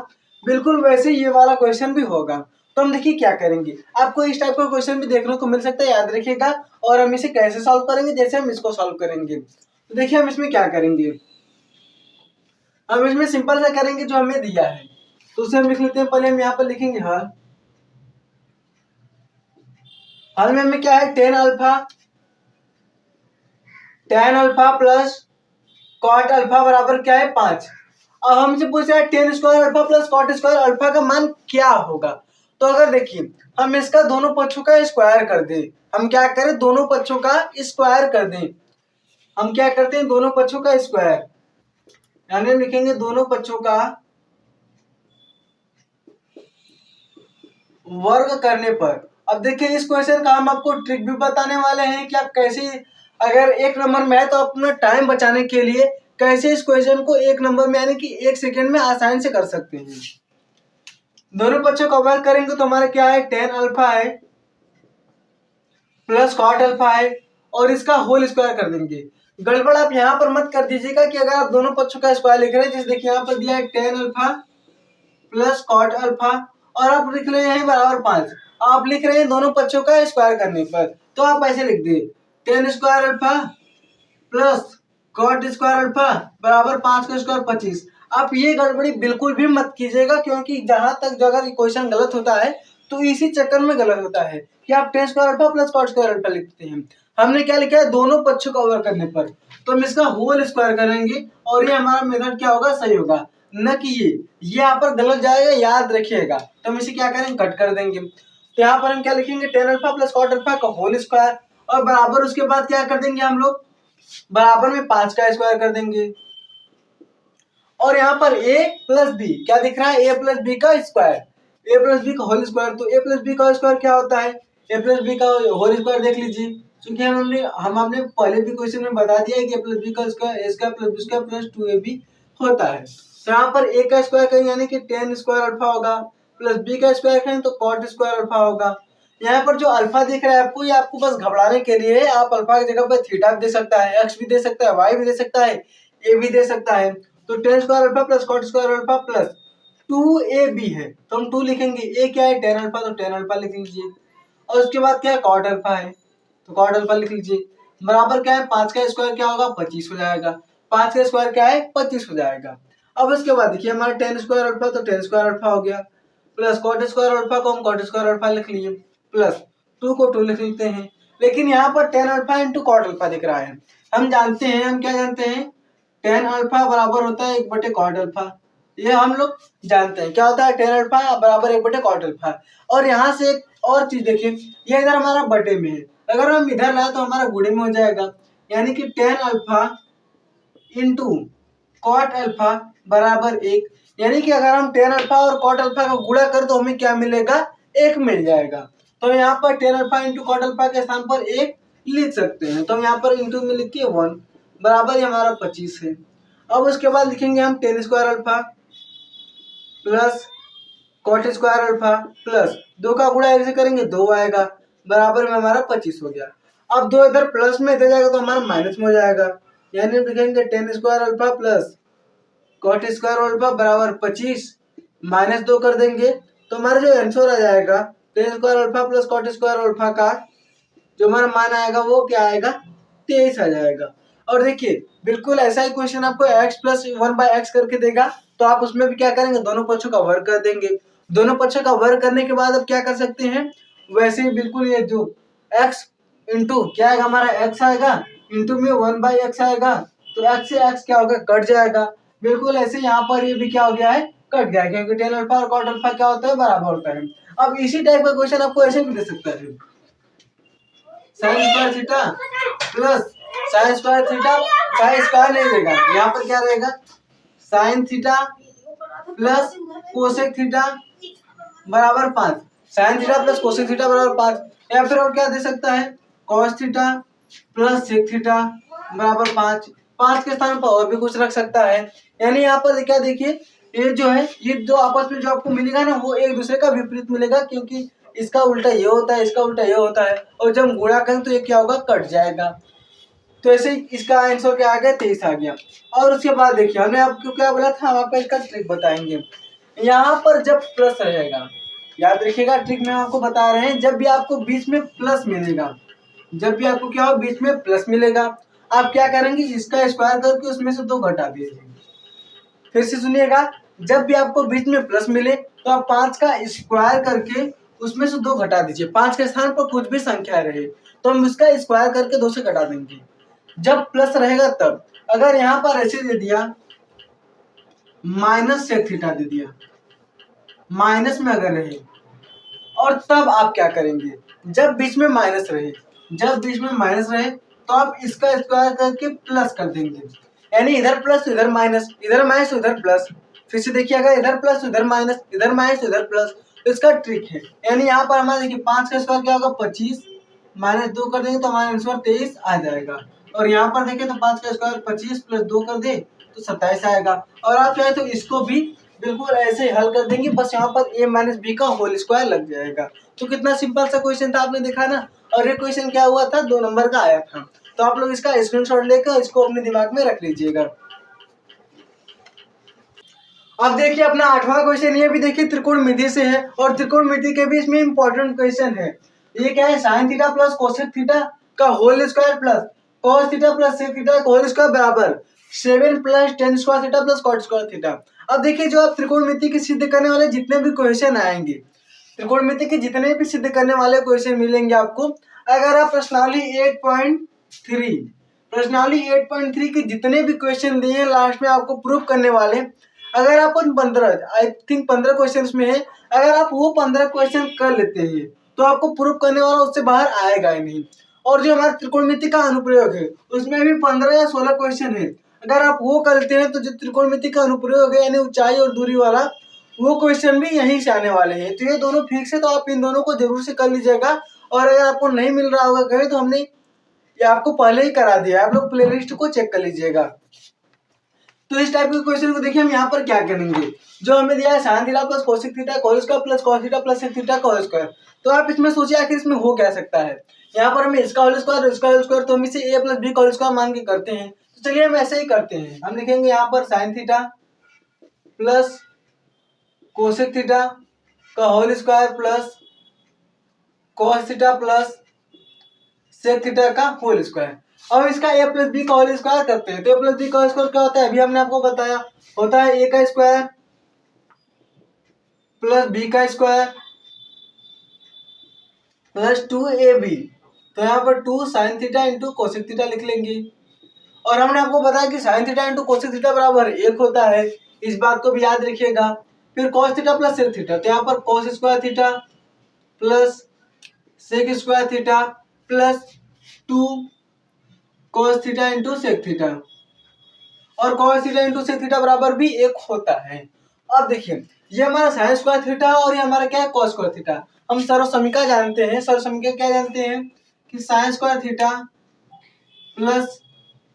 बिल्कुल वैसे ये वाला क्वेश्चन भी होगा। तो हम देखिए क्या करेंगे, आपको इस टाइप का क्वेश्चन भी देखने को मिल सकता है, याद रखिएगा। और हम इसे कैसे सॉल्व करेंगे, जैसे हम इसको सॉल्व करेंगे। तो देखिए हम इसमें क्या करेंगे, हम इसमें सिंपल सा करेंगे जो हमें दिया है। तो उसे हम लिख लेते हैं, पहले हम यहाँ पर लिखेंगे हल में हमें क्या है, tan alpha plus cot alpha बराबर क्या है 5। अब हमसे पूछ रहा है tan square alpha plus cot square alpha का मान क्या होगा। तो अगर देखिए हम इसका दोनों पक्षों का स्क्वायर कर दें, हम क्या करें, दोनों पक्षों का स्क्वायर कर दें। हम क्या करते हैं, दोनों पक्षों का स्क्वायर, यानी हम लिखेंगे दोनों पक्षों का वर्ग करने पर। अब देखिए इस क्वेश्चन का हम आपको ट्रिक भी बताने वाले हैं कि आप कैसे, अगर एक नंबर में है तो अपना टाइम बचाने के लिए कैसे इस क्वेश्चन को एक नंबर में यानी कि 1 सेकेंड में आसानी से कर सकते हैं। दोनों पक्षों का वर्ग करेंगे तो हमारा क्या है, टेन अल्फा है प्लस कॉट अल्फा है और इसका होल स्क्वायर कर देंगे। गड़बड़ आप यहाँ पर मत कर दीजिएगा कि अगर आप दोनों पक्षों का स्क्वायर लिख रहे हैं, जैसे देखिए यहाँ पर दिया है tan alpha plus cot alpha और आप लिख रहे हैं बराबर 5, आप लिख रहे हैं दोनों पक्षों का स्क्वायर करने पर, तो आप ऐसे लिख दिए tan square alpha plus cot square alpha बराबर 5 का स्क्वायर 25। आप ये गड़बड़ी बिल्कुल भी मत कीजिएगा, क्योंकि जहां तक अगर क्वेश्चन गलत होता है तो इसी चक्कर में गलत होता है कि आप tan square alpha plus cot square alpha लिखते हैं। हमने क्या लिखा है, दोनों पक्षों का वर्ग करने पर, तो हम इसका होल स्क्वायर करेंगे और ये हमारा मेथड क्या होगा, सही होगा, न कि ये यहाँ पर गलत जाएगा, याद रखिएगा। तो हम इसे क्या करेंगे, कट कर देंगे। तो यहाँ पर हम क्या लिखेंगे, tan alpha plus cot alpha का होल स्क्वायर और बराबर उसके बाद क्या कर देंगे हम लोग, बराबर में 5 का स्क्वायर कर देंगे। और यहाँ पर a प्लस बी क्या दिख रहा है, a प्लस बी का स्क्वायर, a प्लस बी का होल स्क्वायर। तो a प्लस बी का स्क्वायर क्या होता है, a प्लस बी का होल स्क्वायर देख लीजिए, क्योंकि हम आपने पहले भी क्वेश्चन में बता दिया है कि a प्लस बी का square a square plus B square plus 2ab होता है। तो यहाँ पर a का स्क्वायर करेंगे यानी कि टेन स्क्वायर अल्फा होगा, प्लस b का स्क्वायर करेंगे तो कॉट स्क्वायर अल्फा होगा। यहाँ पर जो अल्फा दिख रहा है आपको, ये आपको बस घबराने के लिए, आप अल्फा की जगह पर थीटा भी दे सकता है, एक्स भी दे सकता है, वाई भी दे सकता है, ए भी दे सकता है। तो tan square alpha plus cot square alpha plus 2ab है, तो हम 2 लिखेंगे, ए क्या है, टेन अल्फा, तो टेन अल्फा लिख लीजिए। और उसके बाद क्या है, कॉट अल्फा है, तो कॉट अल्फा लिख लीजिए। बराबर क्या है, 5 का स्क्वायर क्या होगा, 25 हो जाएगा, 5 का स्क्वायर क्या है, 25 हो जाएगा। अब उसके बाद देखिए हमारा टेन स्क्वायर अल्फा, तो टेन स्क्वायर अल्फा हो गया, प्लस कॉट स्क्वायर अल्फा को हम कॉट स्क्वायर अल्फा लिख लिए, प्लस 2 को 2 लिख लेते हैं। लेकिन यहाँ पर tan alpha into cot alpha दिख रहा है। हम जानते हैं, हम क्या जानते हैं, टेन अल्फा बराबर होता है 1 बटे कॉट अल्फा, ये हम लोग जानते हैं क्या होता है, टेन अल्फा बराबर 1 बटे कॉट अल्फा। और यहाँ से एक और चीज देखिए, ये इधर हमारा बटे में है, अगर हम इधर लाए तो हमारा गुणे में हो जाएगा, यानी कि tan alpha into cot alpha बराबर 1, यानी कि अगर हम टेन अल्फा और कॉट अल्फा का गुणा करें तो हमें क्या मिलेगा, 1 मिल जाएगा। तो यहाँ पर tan alpha into cot alpha के स्थान पर 1 लिख सकते हैं, तो हम यहाँ पर इंटू में लिख के 1 बराबर हमारा 25 है। अब उसके बाद लिखेंगे हम tan square alpha plus cot square alpha plus 2 का गुणा 1 से करेंगे 2 आएगा, बराबर में हमारा 25 हो गया। अब 2 इधर प्लस में इधर जाएगा तो हमारा माइनस में हो जाएगा, यानी हम लिखेंगे tan square alpha plus cot square alpha बराबर 25 माइनस 2 कर देंगे, तो हमारा जो आंसर आ जाएगा tan square alpha plus cot square alpha का जो हमारा मान आएगा वो क्या आएगा, 23 आ जाएगा। और देखिए बिल्कुल ऐसा ही क्वेश्चन आपको x प्लस 1/x करके देगा, तो आप उसमें भी क्या करेंगे, दोनों पक्षों का वर्ग कर देंगे। दोनों पक्षों का वर्ग करने के बाद अब क्या कर सकते हैं, वैसे ही बिल्कुल ये जो x इंटू क्या आएगा, हमारा x आएगा इंटू में 1/x आएगा, तो x से x क्या होगा, कट जाएगा। बिल्कुल ऐसे यहाँ पर ये भी क्या हो गया है, कट गया, क्योंकि टेन अल्फा और कॉट अल्फा क्या होता है, बराबर होता है। अब इसी टाइप का क्वेश्चन आपको ऐसे भी दे सकता है, sine square theta plus sine square theta, sine square नहीं देगा, यहाँ पर क्या रहेगा, sine theta plus cosec theta बराबर 5, sine theta plus cosec theta बराबर 5, या फिर और क्या दे सकता है, cos theta plus sec theta बराबर 5, 5 के स्थान पर और भी कुछ रख सकता है। यानी यहाँ पर क्या देखिए, ये जो है, ये दो आपस में जो आपको मिलेगा ना, वो एक दूसरे का विपरीत मिलेगा, क्योंकि इसका उल्टा ये होता है, इसका उल्टा ये होता है, और जब गुणा करें तो ये क्या होगा, कट जाएगा। तो ऐसे ही इसका आंसर क्या आ गया, 23 आ गया। और उसके बाद देखिए हमने आपको क्या बोला था, हम आपको इसका ट्रिक बताएंगे। यहाँ पर जब प्लस रहेगा, याद रखिएगा ट्रिक में आपको बता रहे हैं, जब भी आपको बीच में प्लस मिलेगा, जब भी आपको क्या हो, बीच में प्लस मिलेगा, आप क्या करेंगे, इसका स्क्वायर करके उसमें से 2 घटा दीजिए। फिर से सुनिएगा, जब भी आपको बीच में प्लस मिले तो आप 5 का स्क्वायर करके उसमें से 2 घटा दीजिए। 5 के स्थान पर कुछ भी संख्या रहे तो हम उसका स्क्वायर करके 2 से घटा देंगे। जब प्लस रहेगा तब, अगर यहाँ पर ऐसे दे दिया माइनस सेक थीटा दे दिया, माइनस में अगर रहे, और तब आप क्या करेंगे, जब बीच में माइनस रहे, जब बीच में माइनस रहे तो आप इसका स्क्वायर करके प्लस कर देंगे, यानी इधर प्लस तो इधर माइनस, इधर माइनस तो इधर प्लस। फिर से देखिए, अगर इधर प्लस तो इधर माइनस, इधर माइनस तो इधर प्लस, तो इसका ट्रिक है। यानी यहाँ पर हमारा देखिए 5 का स्क्वायर क्या होगा, 25, माइनस 2 कर देंगे तो हमारा आंसर 23 आ जाएगा। और यहाँ पर देखें तो 5 का स्क्वायर 25 प्लस 2 कर दे तो 27 आएगा। और आप चाहे तो इसको भी बिल्कुल ऐसे हल कर देंगे, बस यहाँ पर a माइनस बी का होल स्क्वायर लग जाएगा। तो कितना सिंपल सा क्वेश्चन था, आपने देखा ना। और ये क्वेश्चन क्या हुआ था, 2 नंबर का आया था। तो आप लोग इसका स्क्रीनशॉट लेकर इसको अपने दिमाग में रख लीजिएगा। अब देखिए अपना 8वां क्वेश्चन, ये भी देखिए त्रिकोणमिति से है, और त्रिकोणमिति के बीच में इंपॉर्टेंट क्वेश्चन है। ये क्या है, sine theta plus cosec theta का whole square plus cos theta plus sec theta का होल स्क्वायर बराबर 7 plus ten square theta plus cot square theta. अब देखिए जो आप त्रिकोणमिति की सिद्ध करने वाले जितने भी क्वेश्चन आएंगे, त्रिकोणमिति के जितने भी सिद्ध करने वाले क्वेश्चन मिलेंगे आपको, अगर आप प्रश्नावली 8.3 के जितने भी क्वेश्चन दिए लास्ट में आपको प्रूफ करने वाले, अगर आप उन 15, आई थिंक 15 क्वेश्चन में है, अगर आप वो 15 क्वेश्चन कर लेते हैं तो आपको प्रूफ करने वाला उससे बाहर आएगा ही नहीं। और जो हमारा त्रिकोणमिति का अनुप्रयोग है उसमें भी 15 या 16 क्वेश्चन है, अगर आप वो कर लेते हैं तो जो त्रिकोणमिति का अनुप्रयोग है यानी ऊंचाई और दूरी वाला, वो क्वेश्चन भी यहीं से आने वाले हैं। तो ये दोनों फिक्स है, तो आप इन दोनों को जरूर से कर लीजिएगा। और अगर आपको नहीं मिल रहा होगा कहीं, तो हमने ये आपको पहले ही करा दिया, आप लोग प्लेलिस्ट को चेक कर लीजिएगा। तो इस टाइप के क्वेश्चन को देखिए हम यहाँ पर क्या करेंगे, जो हमें दिया है sine theta plus cosec theta whole square plus cos theta plus sec theta का होल स्क्वायर। तो आप इसमें सोचिए आखिर इसमें हो क्या सकता है। यहाँ पर हमें इसका होल स्क्वायर, इसका होल स्क्वायर, तो हम इसे a प्लस बी का होल स्क्वायर मान के करते हैं। तो चलिए हम ऐसे ही करते हैं, हम लिखेंगे यहाँ पर sine theta plus cosec theta का whole square plus cos theta plus sec theta का होल स्क्वायर। अब इसका a प्लस बी का होल स्क्वायर करते हैं। तो a प्लस बी का होल स्क्वायर क्या होता है, अभी हमने आपको बताया, होता है a का स्क्वायर प्लस b का स्क्वायर प्लस 2ab। तो यहाँ पर 2 sine theta into cosec theta लिख लेंगे। और हमने आपको बताया कि sine theta into cosec theta बराबर 1 होता है, इस बात को भी याद रखिएगा। फिर cos theta plus sec theta, तो यहाँ पर cos square theta plus sec square theta plus 2 cos theta into sec theta, और cos theta into sec theta बराबर भी 1 होता है। अब देखिए ये हमारा साइन स्क्वायर थीटा और ये हमारा क्या है, कॉस स्क्वायर थीटा। हम सर्वसमीका जानते हैं, सर्वसमीका क्या जानते हैं कि sign square theta plus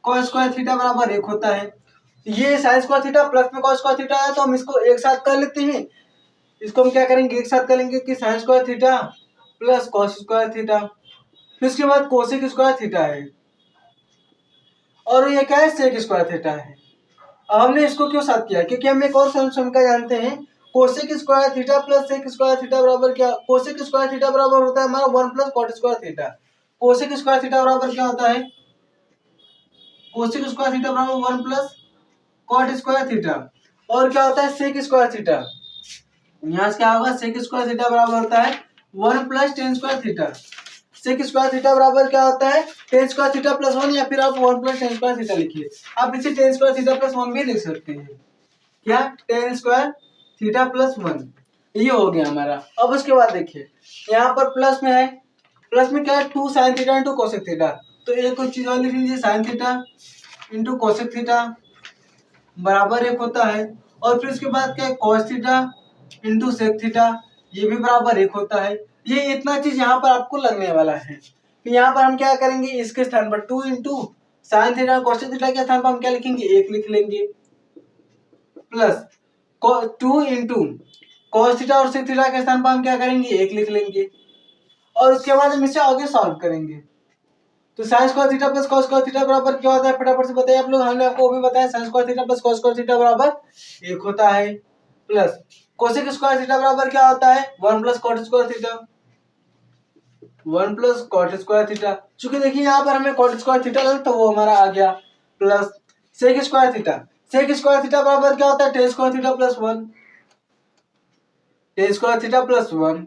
cos square theta बराबर 1 होता है। ये साइन स्क्वायर थीटा प्लस में कॉस स्क्वायर थीटा है, तो हम इसको एक साथ कर लेते हैं। इसको हम क्या करेंगे, एक साथ करेंगे कि sign square theta plus cos square theta. फिर उसके बाद कोसेक स्क्वायर थीटा है, और ये क्या है, सेक स्क्वायर थीटा है। अब हमने इसको क्यों साथ किया, क्योंकि हम एक और समीकरण जानते हैं, cosec square theta plus sec square theta बराबर क्या, कोसेक स्क्वायर थीटा बराबर होता है हमारा 1 plus cot square theta. Cosec square theta बराबर क्या होता है, कोसेक स्क्वायर थीटा बराबर 1 प्लस कॉट स्क्वायर थीटा। और क्या होता है सेक स्क्वायर थीटा, यहाँ से क्या होगा, सेक स्क्वायर थीटा बराबर होता है 1 plus ten square theta. Sec square theta बराबर क्या होता है, टेन स्क्वायर थीटा प्लस 1, या फिर आप 1 प्लस टेन स्क्वायर थीटा लिखिए। आप इसे टेन स्क्वायर थीटा प्लस 1 भी लिख सकते हैं, क्या, टेन स्क्वायर थीटा प्लस 1, ये हो गया हमारा। अब उसके बाद देखिए यहाँ पर प्लस में है, प्लस में क्या है, 2 sine theta into cosec theta. तो एक और चीज और लिख लीजिए, sine theta into cosec theta बराबर 1 होता है। और फिर उसके बाद क्या है, cos theta into sec theta, ये भी बराबर 1 होता है। ये इतना चीज यहाँ पर आपको लगने वाला है। तो यहाँ पर हम क्या करेंगे, इसके स्थान पर 2 into sine theta cosec theta के स्थान पर हम क्या लिखेंगे, 1 लिख लेंगे, प्लस 2 इंटू cos थीटा और sec थीटा के स्थान पर हम क्या करेंगे, 1 लिख लेंगे और उसके बाद हम इसे आगे सॉल्व करेंगे। तो sin square theta plus cos square theta बराबर क्या होता है, फटाफट से बताइए आप लोग। हमने आपको वो भी बताया sin square theta plus cos square theta बराबर 1 होता है, प्लस cosec स्क्वायर थीटा बराबर क्या होता है, 1 plus cot square theta, 1 plus cot square theta. चूंकि देखिए यहाँ पर हमें cot स्क्वायर थीटा लगा तो वो हमारा आ गया, plus sec square theta, sec square theta बराबर क्या होता है, tan square theta plus 1, tan square theta plus 1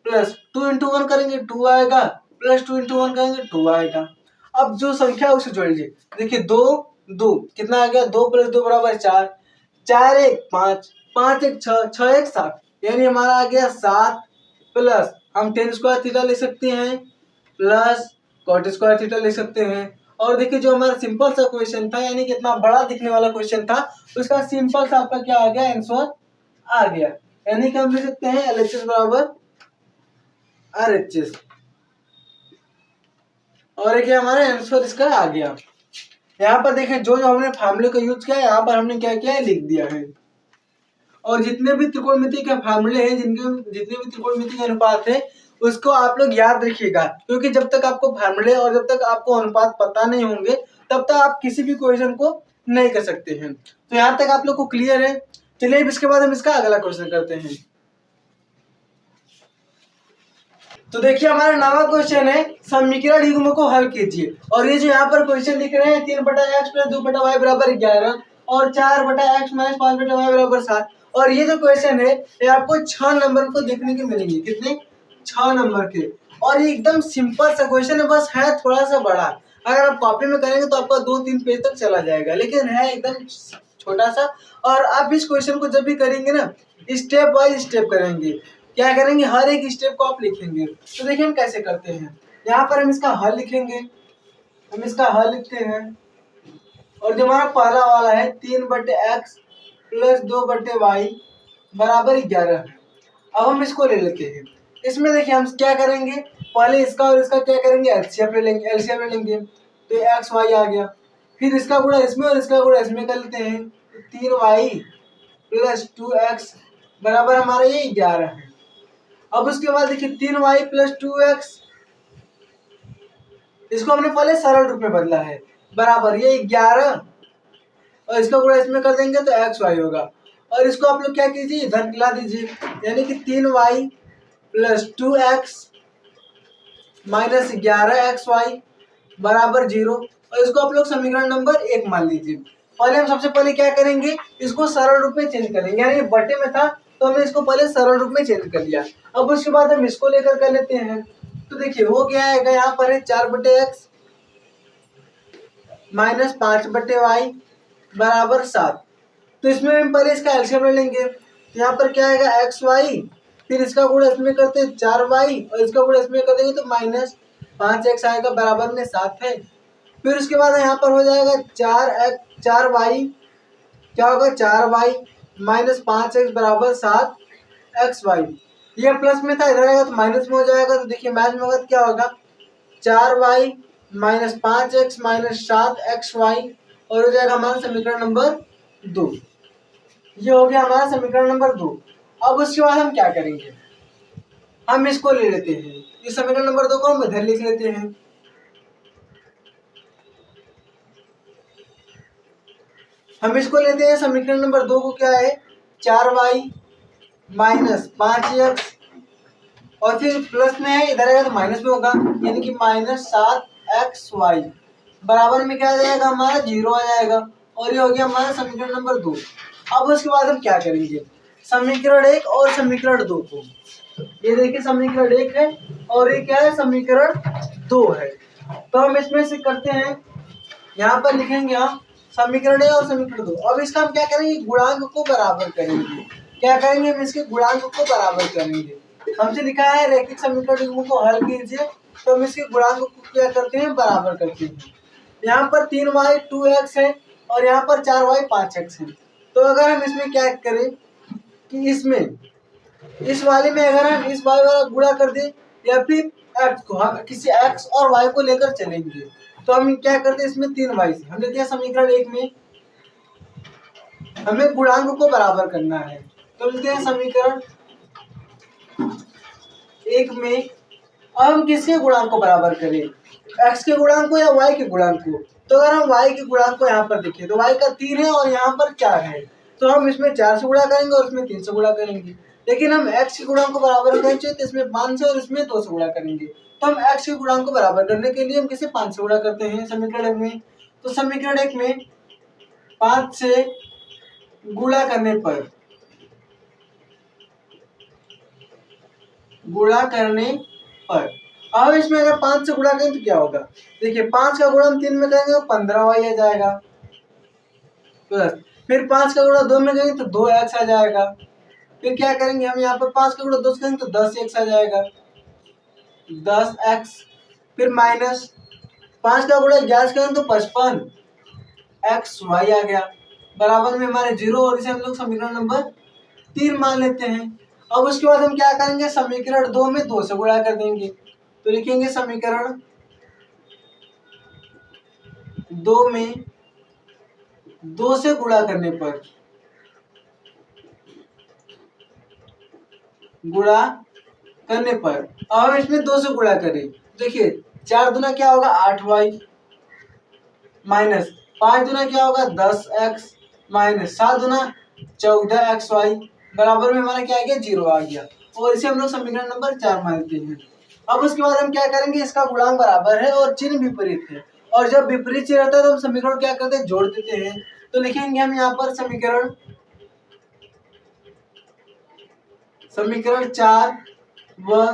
plus 2 into 1 करेंगे 2 आएगा, प्लस 2 इंटू 1 करेंगे 2 आएगा। अब जो संख्या है उसे जोड़ लीजिए, देखिए 2 2 कितना आ गया, 2 प्लस 2 बराबर 4, 4 1 5, 5 1 6, 6 1 7, यानी हमारा आ गया 7, प्लस हम tan स्क्वायर थीटा ले सकते हैं प्लस cot स्क्वायर थीटा ले सकते हैं। और देखिए जो हमारा सिंपल सा क्वेश्चन था, यानी कि इतना बड़ा दिखने वाला क्वेश्चन था, उसका सिंपल सा आपका क्या आ गया, आंसर आ गया। यानी कि हम लिख सकते हैं LHS बराबर RHS, और एक हमारा आंसर इसका आ गया। यहाँ पर देखें जो जो हमने फार्मूले का यूज किया, यहाँ पर हमने क्या किया है, लिख दिया है। और जितने भी त्रिकोणमिति के फार्मूले हैं, जितने भी त्रिकोणमिति के अनुपात है, उसको आप लोग याद रखिएगा, क्योंकि जब तक आपको फार्मूले और जब तक आपको अनुपात पता नहीं होंगे तब तक आप किसी भी क्वेश्चन को नहीं कर सकते हैं। तो यहाँ तक आप लोग को क्लियर है। चलिए इसके बाद हम इसका अगला क्वेश्चन करते हैं। तो देखिए हमारा नवा क्वेश्चन है, समीकरण युग्म को हल कीजिए। और ये जो यहाँ पर क्वेश्चन लिख रहे हैं 3/x प्लस 2/y बराबर 11 और 4/x माइनस 5/y बराबर 7, और ये जो क्वेश्चन है ये आपको 6 नंबर को देखने के मिलेंगे। कितने, 6 नंबर के। और ये एकदम सिंपल सा क्वेश्चन है, बस है थोड़ा सा बड़ा। अगर आप कॉपी में करेंगे तो आपका 2-3 पेज तक चला जाएगा, लेकिन है एकदम छोटा सा। और आप इस क्वेश्चन को जब भी करेंगे ना, स्टेप बाय स्टेप करेंगे। क्या करेंगे, हर एक स्टेप को आप लिखेंगे। तो देखिए हम कैसे करते हैं, यहाँ पर हम इसका हल लिखेंगे, हम इसका हल लिखते हैं। और जो हमारा पहला वाला है 3/x प्लस 2/y बराबर 11, अब हम इसको ले लेते हैं। इसमें देखिए हम क्या करेंगे, पहले इसका और इसका क्या करेंगे, एलसीएम ले लेंगे, एलसीएम ले लेंगे। तो एक्स वाई आ गया, फिर इसका गुणा इसमें और इसका गुणा इसमें कर लेते हैं। 3y प्लस 2x बराबर हमारा ये 11 है। अब उसके बाद देखिए 3y प्लस 2x, इसको हमने पहले सरल रूप में बदला है, बराबर ये 11 और इसका गुणा इसमें कर देंगे तो एक्स वाई होगा। और इसको आप लोग क्या कीजिए, इधर मिला दीजिए, यानी कि 3y plus 2x minus 11xy बराबर 0। और इसको आप लोग समीकरण नंबर 1 मान लीजिए। पहले हम सबसे पहले क्या करेंगे, इसको सरल रूप में चेंज करेंगे, यानी बटे में था तो हमने इसको पहले सरल रूप में चेंज कर लिया। अब उसके बाद हम इसको लेकर कर लेते हैं। तो देखिए हो गया है, यहाँ पर है 4/x माइनस 5/y बराबर 7। तो इसमें हम पहले इसका एलसीएम ले लेंगे। तो यहाँ पर क्या आएगा, एक्स वाई, फिर इसका गुणा इसमें करते हैं 4y और इसका गुणा इसमें कर देंगे तो माइनस 5x आएगा, बराबर में 7 है। फिर उसके बाद यहाँ पर हो जाएगा 4y, क्या होगा 4y माइनस 5x बराबर 7xy। ये प्लस में था, इधर आएगा तो माइनस में हो जाएगा। तो देखिए मैथ में होगा तो क्या होगा, 4y minus 5x minus 7xy, और हो जाएगा हमारा समीकरण नंबर 2। ये हो गया हमारा समीकरण नंबर 2। अब उसके बाद हम क्या करेंगे, हम इसको ले लेते हैं, इस समीकरण नंबर 2 को हम इधर लिख लेते हैं। हम इसको लेते हैं समीकरण नंबर 2 को, क्या है 4y माइनस 5x, और फिर प्लस में है, इधर आएगा तो माइनस में होगा, यानी कि माइनस 7xy बराबर में क्या आ जाएगा, हमारा 0 आ जाएगा। और ये हो गया हमारा समीकरण नंबर 2। अब उसके बाद हम क्या करेंगे, समीकरण 1 और समीकरण 2 को, ये देखिए समीकरण 1 है और ये क्या है, समीकरण 2 है। तो हम इसमें से करते हैं, यहाँ पर लिखेंगे हम समीकरण 1 और समीकरण 2। अब इसका हम क्या करेंगे, गुणांक को बराबर करेंगे। क्या करेंगे, हम इसके गुणांक को बराबर करेंगे। हमसे लिखा है रैखिक समीकरण युग्म को हल कीजिए, तो हम इसके गुणांक को क्या करते हैं, बराबर करते हैं। यहाँ पर 3y 2x है और यहाँ पर 4y 5x है। तो अगर हम इसमें क्या करें कि इसमें इस वाले में अगर हम इस y वाला गुणा कर दें, या फिर x को, हम किसी x और y को लेकर चलेंगे, तो हम क्या करते हैं, इसमें 3y से हमने दिया समीकरण 1 में हमें गुणांक को बराबर करना है, तो लिखते हैं समीकरण एक में अब हम किसके गुणांक को बराबर करें, x के गुणांक को या y के गुणांक को। तो अगर हम y के गुणांक को यहाँ पर देखें तो y का 3 है और यहाँ पर 4 है, तो हम इसमें 4 से गुणा करेंगे और इसमें 3 से गुणा करेंगे। लेकिन हम x के गुणांक को बराबर करना चाहिए तो इसमें 5 से और इसमें 2 से गुणा करेंगे। तो हम x के गुणांक को बराबर करने के लिए हम किसे 5 से गुणा करते हैं समीकरण 1 में। तो समीकरण 1 में 5 से गुणा करने पर अब इसमें अगर 5 से गुणा करें तो क्या होगा, देखिए 5 का गुणा हम 3 में करेंगे तो 15y आ जाएगा, प्लस फिर 5 का गुणा 2 में करेंगे तो 2x आ जाएगा, फिर क्या करेंगे हम यहाँ पर 5 का गुणा 2 से करेंगे तो 10x आ जाएगा, 10x, फिर माइनस 5 का गुणा 11 से करेंगे तो 55xy आ गया, बराबर में हमारे 0 और इसे हम लोग समीकरण नंबर 3 मान लेते हैं। अब उसके बाद हम क्या करेंगे, समीकरण 2 में 2 से गुणा कर देंगे, तो लिखेंगे समीकरण 2 में 2 से गुणा करने पर अब हम इसमें 2 से गुणा करें, देखिए 4 दुना क्या होगा 8y, माइनस 5 दुना क्या होगा 10x, माइनस 7 दुना 14xy, बराबर में हमारा क्या आ गया 0 आ गया, और इसे हम लोग समीकरण नंबर 4 मानते हैं। अब उसके बाद हम क्या करेंगे, इसका गुणांक बराबर है और चिन्ह विपरीत है, और जब विपरीत चिन्ह रहता है तो हम समीकरण क्या करते हैं, जोड़ देते हैं। तो लिखेंगे हम यहाँ पर समीकरण 4 व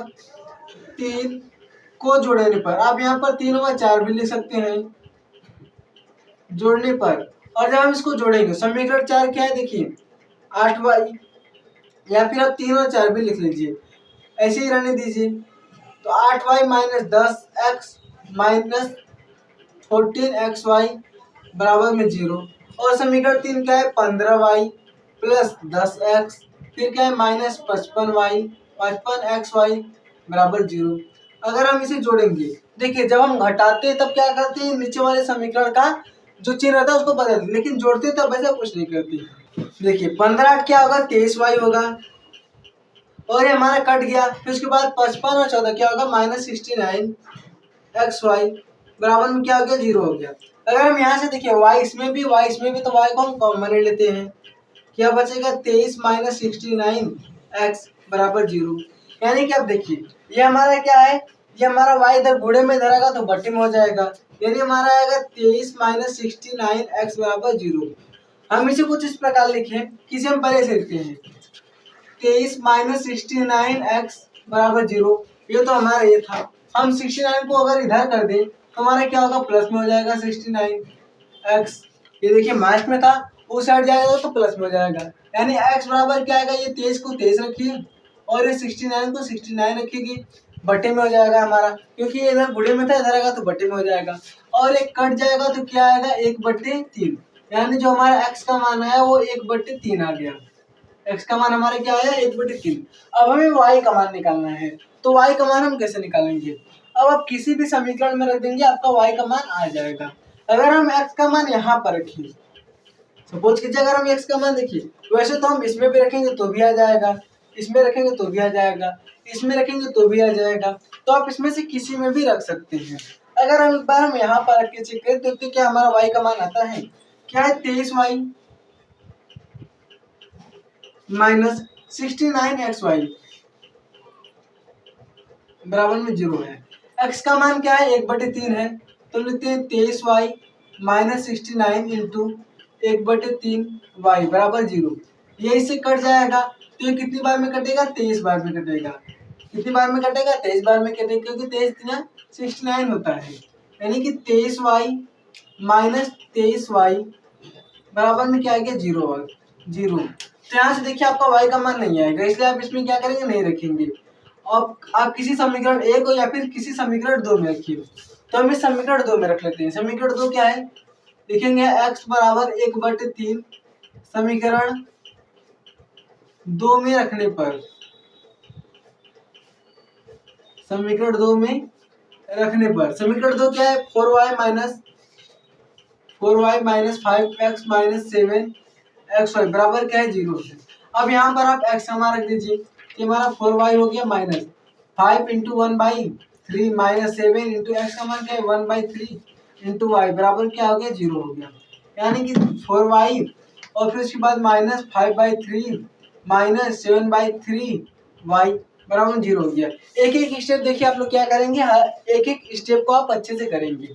3 को जोड़ने पर, आप यहाँ पर 3 व 4 भी लिख सकते हैं जोड़ने पर, और जब हम इसको जोड़ेंगे समीकरण 4 क्या है, देखिए 8y, या फिर आप 3 और 4 भी लिख लीजिए, ऐसे ही रहने दीजिए। तो 8y minus 10x minus 14xy बराबर में 0, और समीकरण 3 क्या है 15y प्लस 10x, फिर क्या है माइनस 55xy बराबर 0। अगर हम इसे जोड़ेंगे, देखिए जब हम घटाते हैं तब क्या करते हैं, नीचे वाले समीकरण का जो चिन्ह रहता है उसको बदलते, लेकिन जोड़ते तब वैसा कुछ नहीं करते। देखिए 15 क्या होगा 23y होगा, और ये हमारा कट गया, फिर उसके बाद 55 और 14 क्या होगा माइनस 69xy बराबर में क्या हो गया 0 हो गया। अगर हम यहाँ से देखिए y इसमें भी तो y को हम कॉमन ले लेते हैं, क्या बचेगा 23 माइनस 69x बराबर 0, यानी कि अब देखिए ये हमारा क्या है, ये हमारा y इधर गुणे में इधर आएगा तो बट्टे में हो जाएगा, यानी हमारा आएगा 23 माइनस 69x बराबर 0। हम इसे कुछ इस प्रकार लिखें, किसे हम पहले से लिखते हैं 23 माइनस 69x बराबर 0, ये तो हमारा ये था। हम 69 को अगर इधर कर दें तो हमारा क्या होगा प्लस में हो जाएगा 69x, ये देखिए माइनस में था उस साइड जाएगा तो प्लस में हो जाएगा, यानी x बराबर क्या आएगा, ये 23 को 23 रखिए और ये 69 को 69 रखिएगी, बट्टे में हो जाएगा हमारा, क्योंकि ये इधर गुणे में था इधर आएगा तो बट्टे में हो जाएगा, और एक कट जाएगा तो क्या आएगा 1/3, यानी जो हमारा x का मान आया वो 1/3 आ गया, x का मान हमारे क्या आया 1/3। अब हमें y का मान निकालना है, तो y का मान हम कैसे निकालेंगे, अब आप किसी भी समीकरण में रख देंगे आपका y का मान आ जाएगा। अगर हम x का मान यहाँ पर रखें, सपोज कीजिए अगर हम x का मान देखिए, वैसे तो हम इसमें भी रखेंगे तो भी आ जाएगा, इसमें रखेंगे तो भी आ जाएगा, इसमें रखेंगे तो भी आ जाएगा, तो आप इसमें से किसी में भी रख सकते हैं। अगर हम एक बार हम यहाँ पर रख के चेक करें तो क्या हमारा y का मान आता है, क्या है 23y माइनस 69xy बराबर में 0 है। x का मान क्या है 1/3 है, तो लिखते हैं 23y माइनस 69 इंटू 1/3y बराबर 0, ये इससे कट जाएगा, तो ये कितनी बार में कटेगा 23 बार में कटेगा, कितनी बार में कटेगा 23 बार में कटेगा, क्योंकि 23 69 होता है, यानी कि 23y माइनस 23y बराबर में क्या आ गया 0। तो यहाँ से देखिए आपका y का मान नहीं आएगा, इसलिए आप इसमें क्या करेंगे नहीं रखेंगे, अब आप किसी समीकरण 1 या फिर किसी समीकरण 2 में रखिए। तो हम इस समीकरण 2 में रख लेते हैं, समीकरण 2 क्या है, लिखेंगे x बराबर 1/3, समीकरण 2 में रखने पर, समीकरण 2 में रखने पर समीकरण 2 क्या है 4y minus 5x minus 7xy बराबर क्या है 0 है। अब यहाँ पर आप x हमारा रख दीजिए, ये हमारा 4y हो गया minus 5 into 1/3 minus 7 into x का मान क्या है 1/3 इंटू वाई बराबर क्या हो गया 0 हो गया, यानी कि 4y और फिर उसके बाद माइनस 5/3 माइनस 7/3 y बराबर 0 हो गया। एक एक स्टेप देखिए आप लोग क्या करेंगे, एक एक स्टेप को आप अच्छे से करेंगे।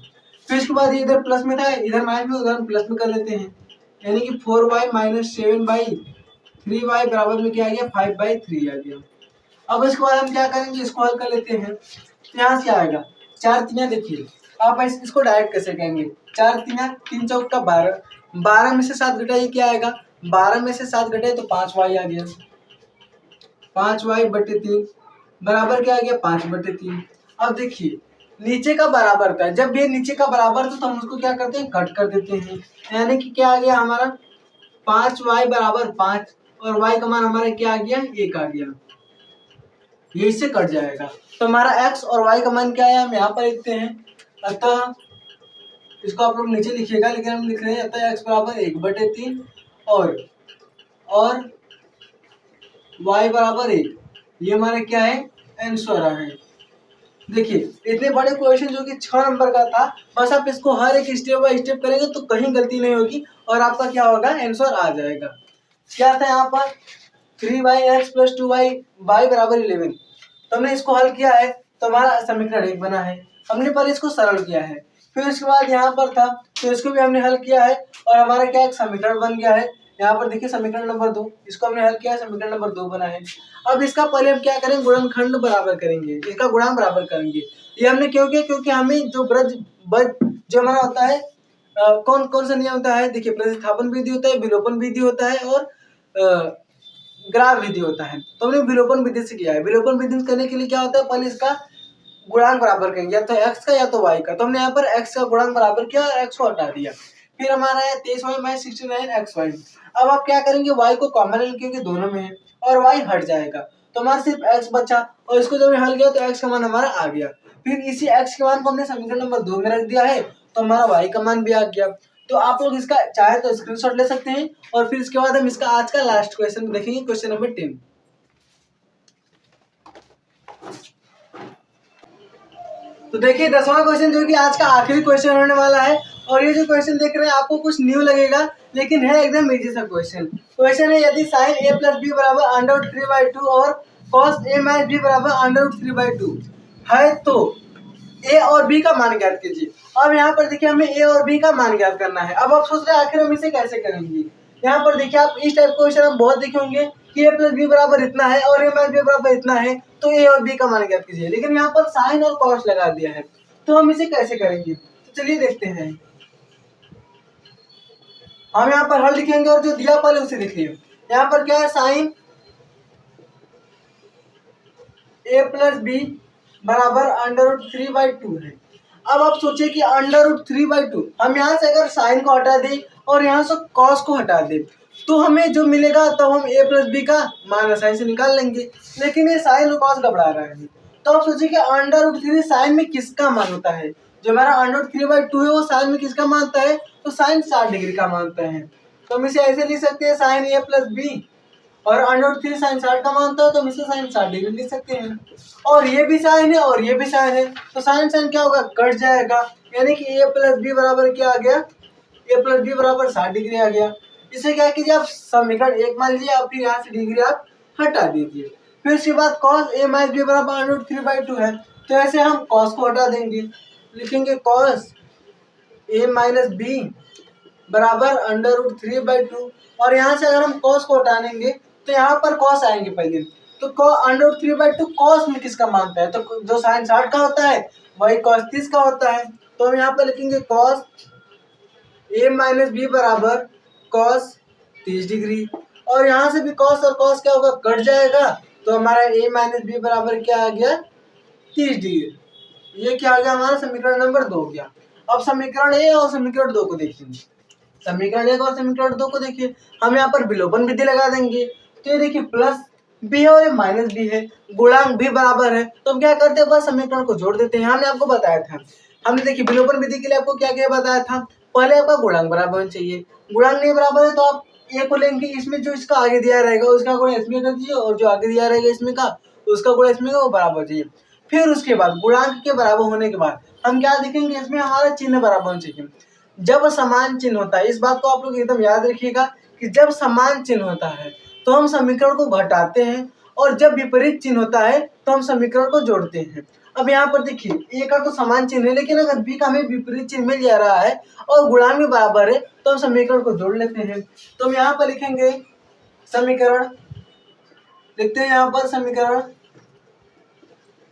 फिर इसके बाद ये इधर प्लस में था, इधर माइनस में, उधर प्लस में कर लेते हैं, यानी कि 4y माइनस 7/3y बराबर में क्या आ गया 5/3 आ गया। अब इसके बाद हम क्या करेंगे, इसको हल कर लेते हैं। तो यहाँ से आएगा 4×3, देखिए आप इसको डायरेक्ट कैसे कहेंगे, 4×3 3 चौक का 12, 12 में से 7 घटाइए क्या आएगा, 12 में से 7 घटाइए तो 5y आ गया, 5y/3 बराबर क्या आ गया 5/3। अब देखिए नीचे का बराबर था, जब ये नीचे का बराबर था तो हम उसको क्या करते हैं कट कर देते हैं, यानी कि क्या आ गया हमारा 5y बराबर 5 और y का मान हमारा क्या आ गया 1 आ गया, ये इससे कट जाएगा। तो हमारा x और y का मान क्या है हम यहाँ पर लिखते हैं, अतः इसको आप लोग नीचे लिखिएगा, लेकिन हम लिख रहे हैं अतः x बराबर 1/3 और y बराबर 1, ये हमारा क्या है आंसर है। देखिए इतने बड़े क्वेश्चन जो कि 6 नंबर का था, बस आप इसको हर एक स्टेप बाय स्टेप करेंगे तो कहीं गलती नहीं होगी और आपका क्या होगा आंसर आ जाएगा। क्या था यहाँ पर 3x + 2y y बराबर 11, तो हमने इसको हल किया है तो हमारा समीकरण 1 बना है। हमने पहले इसको सरल किया है, फिर उसके बाद यहाँ पर था तो इसको भी हमने हल किया है और हमारा क्या एक समीकरण बन गया है। यहाँ पर देखिए समीकरण नंबर 2, इसको हमने हल किया है, समीकरण नंबर 2 बना है। अब इसका पहले हम क्या करेंगे गुणनखंड बराबर करेंगे, इसका गुणांक बराबर करेंगे। ये हमने क्यों किया, क्योंकि हमें जो जो हमारा होता है कौन कौन सा नियम होता है, देखिए प्रतिस्थापन विधि होता है, विलोपन विधि होता है और ग्राफ विधि होता है। तो हमने विलोपन विधि से किया है। विलोपन विधि करने के लिए क्या होता है, पहले इसका गुणांक बराबर करेंगे, या तो x का या तो y का। तो हमने यहाँ पर x का गुणांक बराबर किया और x को हटा दिया, फिर हमारा है 23y - 69xy। अब आप क्या करेंगे y को कॉमन ले क्योंकि दोनों में है और y हट जाएगा, तो हमारा सिर्फ x बचा और इसको जब हल किया तो x का मान हमारा आ गया। फिर इसी x के मान को हमने समीकरण नंबर 2 में रख दिया है तो हमारा y का मान भी आ गया। तो आप लोग इसका चाहे तो स्क्रीनशॉट ले सकते हैं और फिर इसके बाद हम इसका आज का लास्ट क्वेश्चन देखेंगे, क्वेश्चन नंबर 10। तो देखिए 10वां क्वेश्चन जो कि आज का आखिरी क्वेश्चन होने वाला है और ये जो क्वेश्चन देख रहे हैं आपको कुछ न्यू लगेगा लेकिन है एकदम इजी सा क्वेश्चन। क्वेश्चन है यदि sin a + b बराबर √3/2 और cos a - b बराबर √3/2 है तो a और b का मान ज्ञात कीजिए। अब यहाँ पर देखिए हमें a और b का मान ज्ञात करना है। अब आप सोच रहे हैं आखिर हम इसे कैसे करेंगे। यहाँ पर देखिए आप इस टाइप क्वेश्चन हम बहुत देखे होंगे कि a + b बराबर इतना है और a - b बराबर इतना है तो a और b का मान ज्ञात कीजिए, लेकिन यहाँ पर साइन और कॉस लगा दिया है तो हम इसे कैसे करेंगे। तो चलिए देखते हैं। हम यहाँ पर हल लिखेंगे और जो दिया पहले उसे लिखिए। यहाँ पर क्या है साइन a + b बराबर √3/2 है। अब आप सोचिए कि √3/2 हम यहाँ से अगर साइन को हटा दें और यहाँ से कॉस को हटा दें तो हमें जो मिलेगा तब हम a + b का मान आसानी से निकाल लेंगे, लेकिन ये साइन और कॉस घबरा रहा है। तो आप सोचिए कि √3 साइन में किसका मान होता है, जो हमारा √3/2 है वो साइन में किसका मानता है, तो साइन 60 डिग्री का मानता है। तो हम इसे ऐसे लिख सकते हैं साइन a + b और √3 साइन 60 का मानता है तो हम इसे साइन 60 डिग्री लिख सकते हैं। और ये भी साइन है और ये भी साइन है तो साइन साइन क्या होगा कट जाएगा, यानी कि a + b बराबर क्या आ गया, a + b बराबर 60 डिग्री आ गया। इसे क्या कीजिए आप समीकरण 1 मान लीजिए, आप फिर यहाँ से डिग्री आप हटा दीजिए। फिर उसके बाद cos a - b बराबर √3/2 है तो ऐसे हम cos को हटा देंगे, लिखेंगे cos a - b बराबर √3/2 और यहाँ से अगर हम cos को हटा देंगे तो यहाँ पर cos आएंगे पहले, तो √3/2 cos में किसका मानता है, तो जो साइन 60 का होता है वही cos 30 का होता है। तो हम यहाँ पर लिखेंगे cos a - b बराबर cos 30 डिग्री और यहाँ से भी cos और cos क्या होगा कट जाएगा तो हमारा a - b बराबर क्या आ गया 30 डिग्री। ये क्या आ गया हमारा समीकरण नंबर 2 हो गया। अब समीकरण ए और समीकरण 2 को देखेंगे। समीकरण 1 और समीकरण 2 को देखिए, हम यहाँ पर विलोपन विधि लगा देंगे। तो ये देखिए प्लस बी है और ये माइनस बी है, गुणांक भी बराबर है तो हम क्या करते हैं बस समीकरण को जोड़ देते हैं। हमने आपको बताया था, हमने देखिए विलोपन विधि के लिए आपको क्या क्या बताया था, पहले आपका गुणांक बराबर होना चाहिए, गुणांक नहीं बराबर है तो आप ए को लेंगे, इसमें जो इसका आगे दिया रहेगा उसका गुणा इसमें कर दीजिए और जो आगे दिया रहेगा इसमें का तो उसका गुणा इसमें वो बराबर चाहिए। फिर उसके बाद गुणांक के बराबर होने के बाद हम क्या देखेंगे, इसमें हमारा चिन्ह बराबर होना चाहिए। जब समान चिन्ह होता है, इस बात को आप लोग एकदम याद रखिएगा कि जब समान चिन्ह होता है तो हम समीकरण को घटाते हैं, और जब विपरीत चिन्ह होता है तो हम समीकरण को जोड़ते हैं। अब यहाँ पर देखिए, ए का तो समान चिन्ह है, लेकिन अगर बी का हमें विपरीत चिन्ह मिल जा रहा है और गुणांक भी बराबर है तो हम समीकरण को जोड़ लेते हैं। तो हम यहाँ पर लिखेंगे समीकरण, लिखते हैं यहाँ पर समीकरण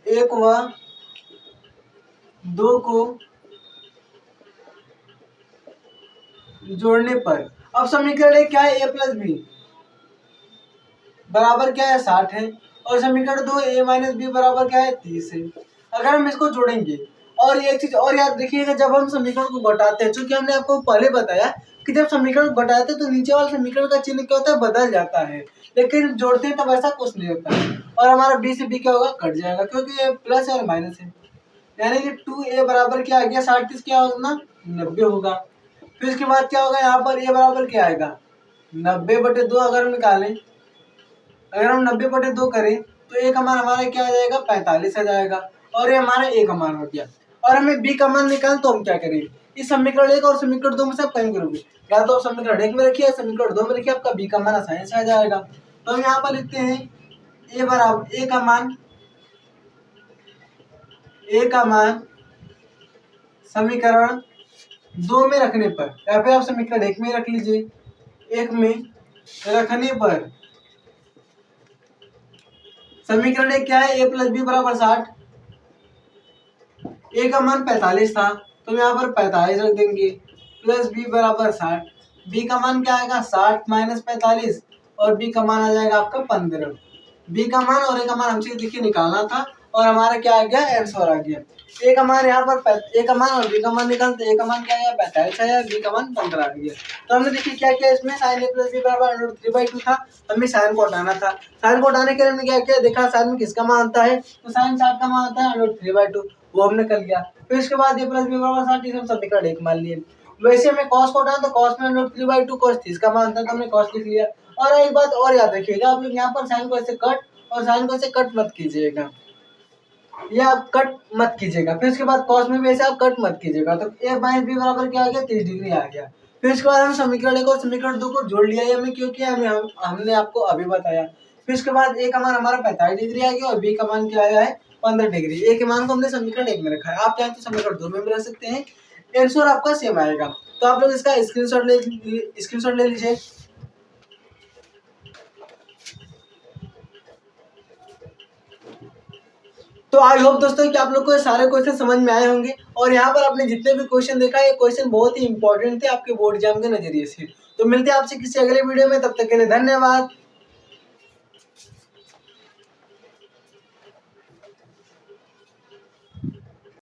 1 व 2 को जोड़ने पर, अब समीकरण 1 क्या है, ए प्लस बी बराबर क्या है 60 है, और समीकरण 2 a माइनस बी बराबर क्या है 30 है। अगर हम इसको जोड़ेंगे, और एक चीज और याद रखिएगा, जब हम समीकरण को घटाते हैं, चूंकि हमने आपको पहले बताया कि जब समीकरण को घटाते हैं तो नीचे वाले समीकरण का चिन्ह क्या होता है, बदल जाता है, लेकिन जोड़ते हैं तब ऐसा कुछ नहीं होता है, और हमारा बी से बी क्या होगा, कट जाएगा, क्योंकि ये प्लस और माइनस है। यानी कि 2a बराबर क्या आ गया 60, क्या होगा 90 होगा। फिर उसके बाद क्या होगा, यहाँ पर a बराबर क्या आएगा 90/2। अगर हम निकालें, अगर हम 90/2 करें तो ए का मान हमारा क्या आ जाएगा 45 आ जाएगा, और ये हमारा ए का मान हो गया। और हमें बी का मान निकाल, तो हम क्या करेंगे, इस समीकरण 1 और समीकरण 2 में से आप कहीं करोगे, या तो आप समीकरण 1 में रखिए, समीकरण 2 में रखिए, आपका बी का मान आसानी से आ जाएगा। तो हम यहाँ पर लिखते हैं ए बराबर ए का मान समीकरण 2 में रखने पर, या फिर आप समीकरण 1 में रख लीजिए, 1 में रखने पर समीकरण 1 क्या है, ए प्लस बी बराबर 60, ए का मान 45 था तो यहाँ पर 45 रख देंगे, प्लस बी बराबर 60, बी का मान क्या आएगा 60 माइनस 45, और बी का मान आ जाएगा आपका 15। बी का मान और ए का मान हमसे देखिए निकालना था, और हमारा क्या आ गया आंसर आ गया। ए का मान यहाँ पर ए का मान और बी का मान निकालते, ए का मान क्या आया 45 आया, बी का मान 15 आ गया। तो हमने देखिए क्या किया, इसमें साइन ए प्लस बी बराबर √3/2 था, हमें साइन को हटाना था। साइन को हटाने के लिए हमने क्या किया, देखा साइन में किसका मान आता है, तो साइन 60 का मान आता है √3/2, वो हमने कर लिया। फिर इसके बाद ए प्लस बी बराबर 60, हम समीकरण 1 मान लिए। वैसे हमें cos को हटाना, तो cos में √3/2 cos 30 का मान था, तो हमने cos लिख लिया। और एक बात और याद रखिएगा, आप लोग यहाँ पर साइन को ऐसे कट और साइन को ऐसे कट मत कीजिएगा, ये आप कट मत कीजिएगा। फिर उसके बाद cos में भी ऐसे आप कट मत कीजिएगा, तो a माइनस बी बराबर क्या आ गया 30 डिग्री आ गया। फिर उसके बाद हम समीकरण 1 और समीकरण 2 को जोड़ लिया, ये हमने क्यों किया, हमने आपको अभी बताया। फिर उसके बाद a का मान हमारा 45 डिग्री आ गया, और b का मान क्या आया है 15 डिग्री। a के मान को हमने समीकरण 1 में रखा है, आप चाहें तो समीकरण 2 में भी रख सकते हैं, आंसर आपका सेम आएगा। तो आप लोग इसका स्क्रीनशॉट ले लीजिए। तो आई होप दोस्तों कि आप लोग को ये सारे क्वेश्चन समझ में आए होंगे, और यहाँ पर आपने जितने भी क्वेश्चन देखा, ये क्वेश्चन बहुत ही इंपॉर्टेंट थे आपके बोर्ड एग्जाम के नजरिए से। तो मिलते हैं आपसे किसी अगले वीडियो में, तब तक के लिए धन्यवाद।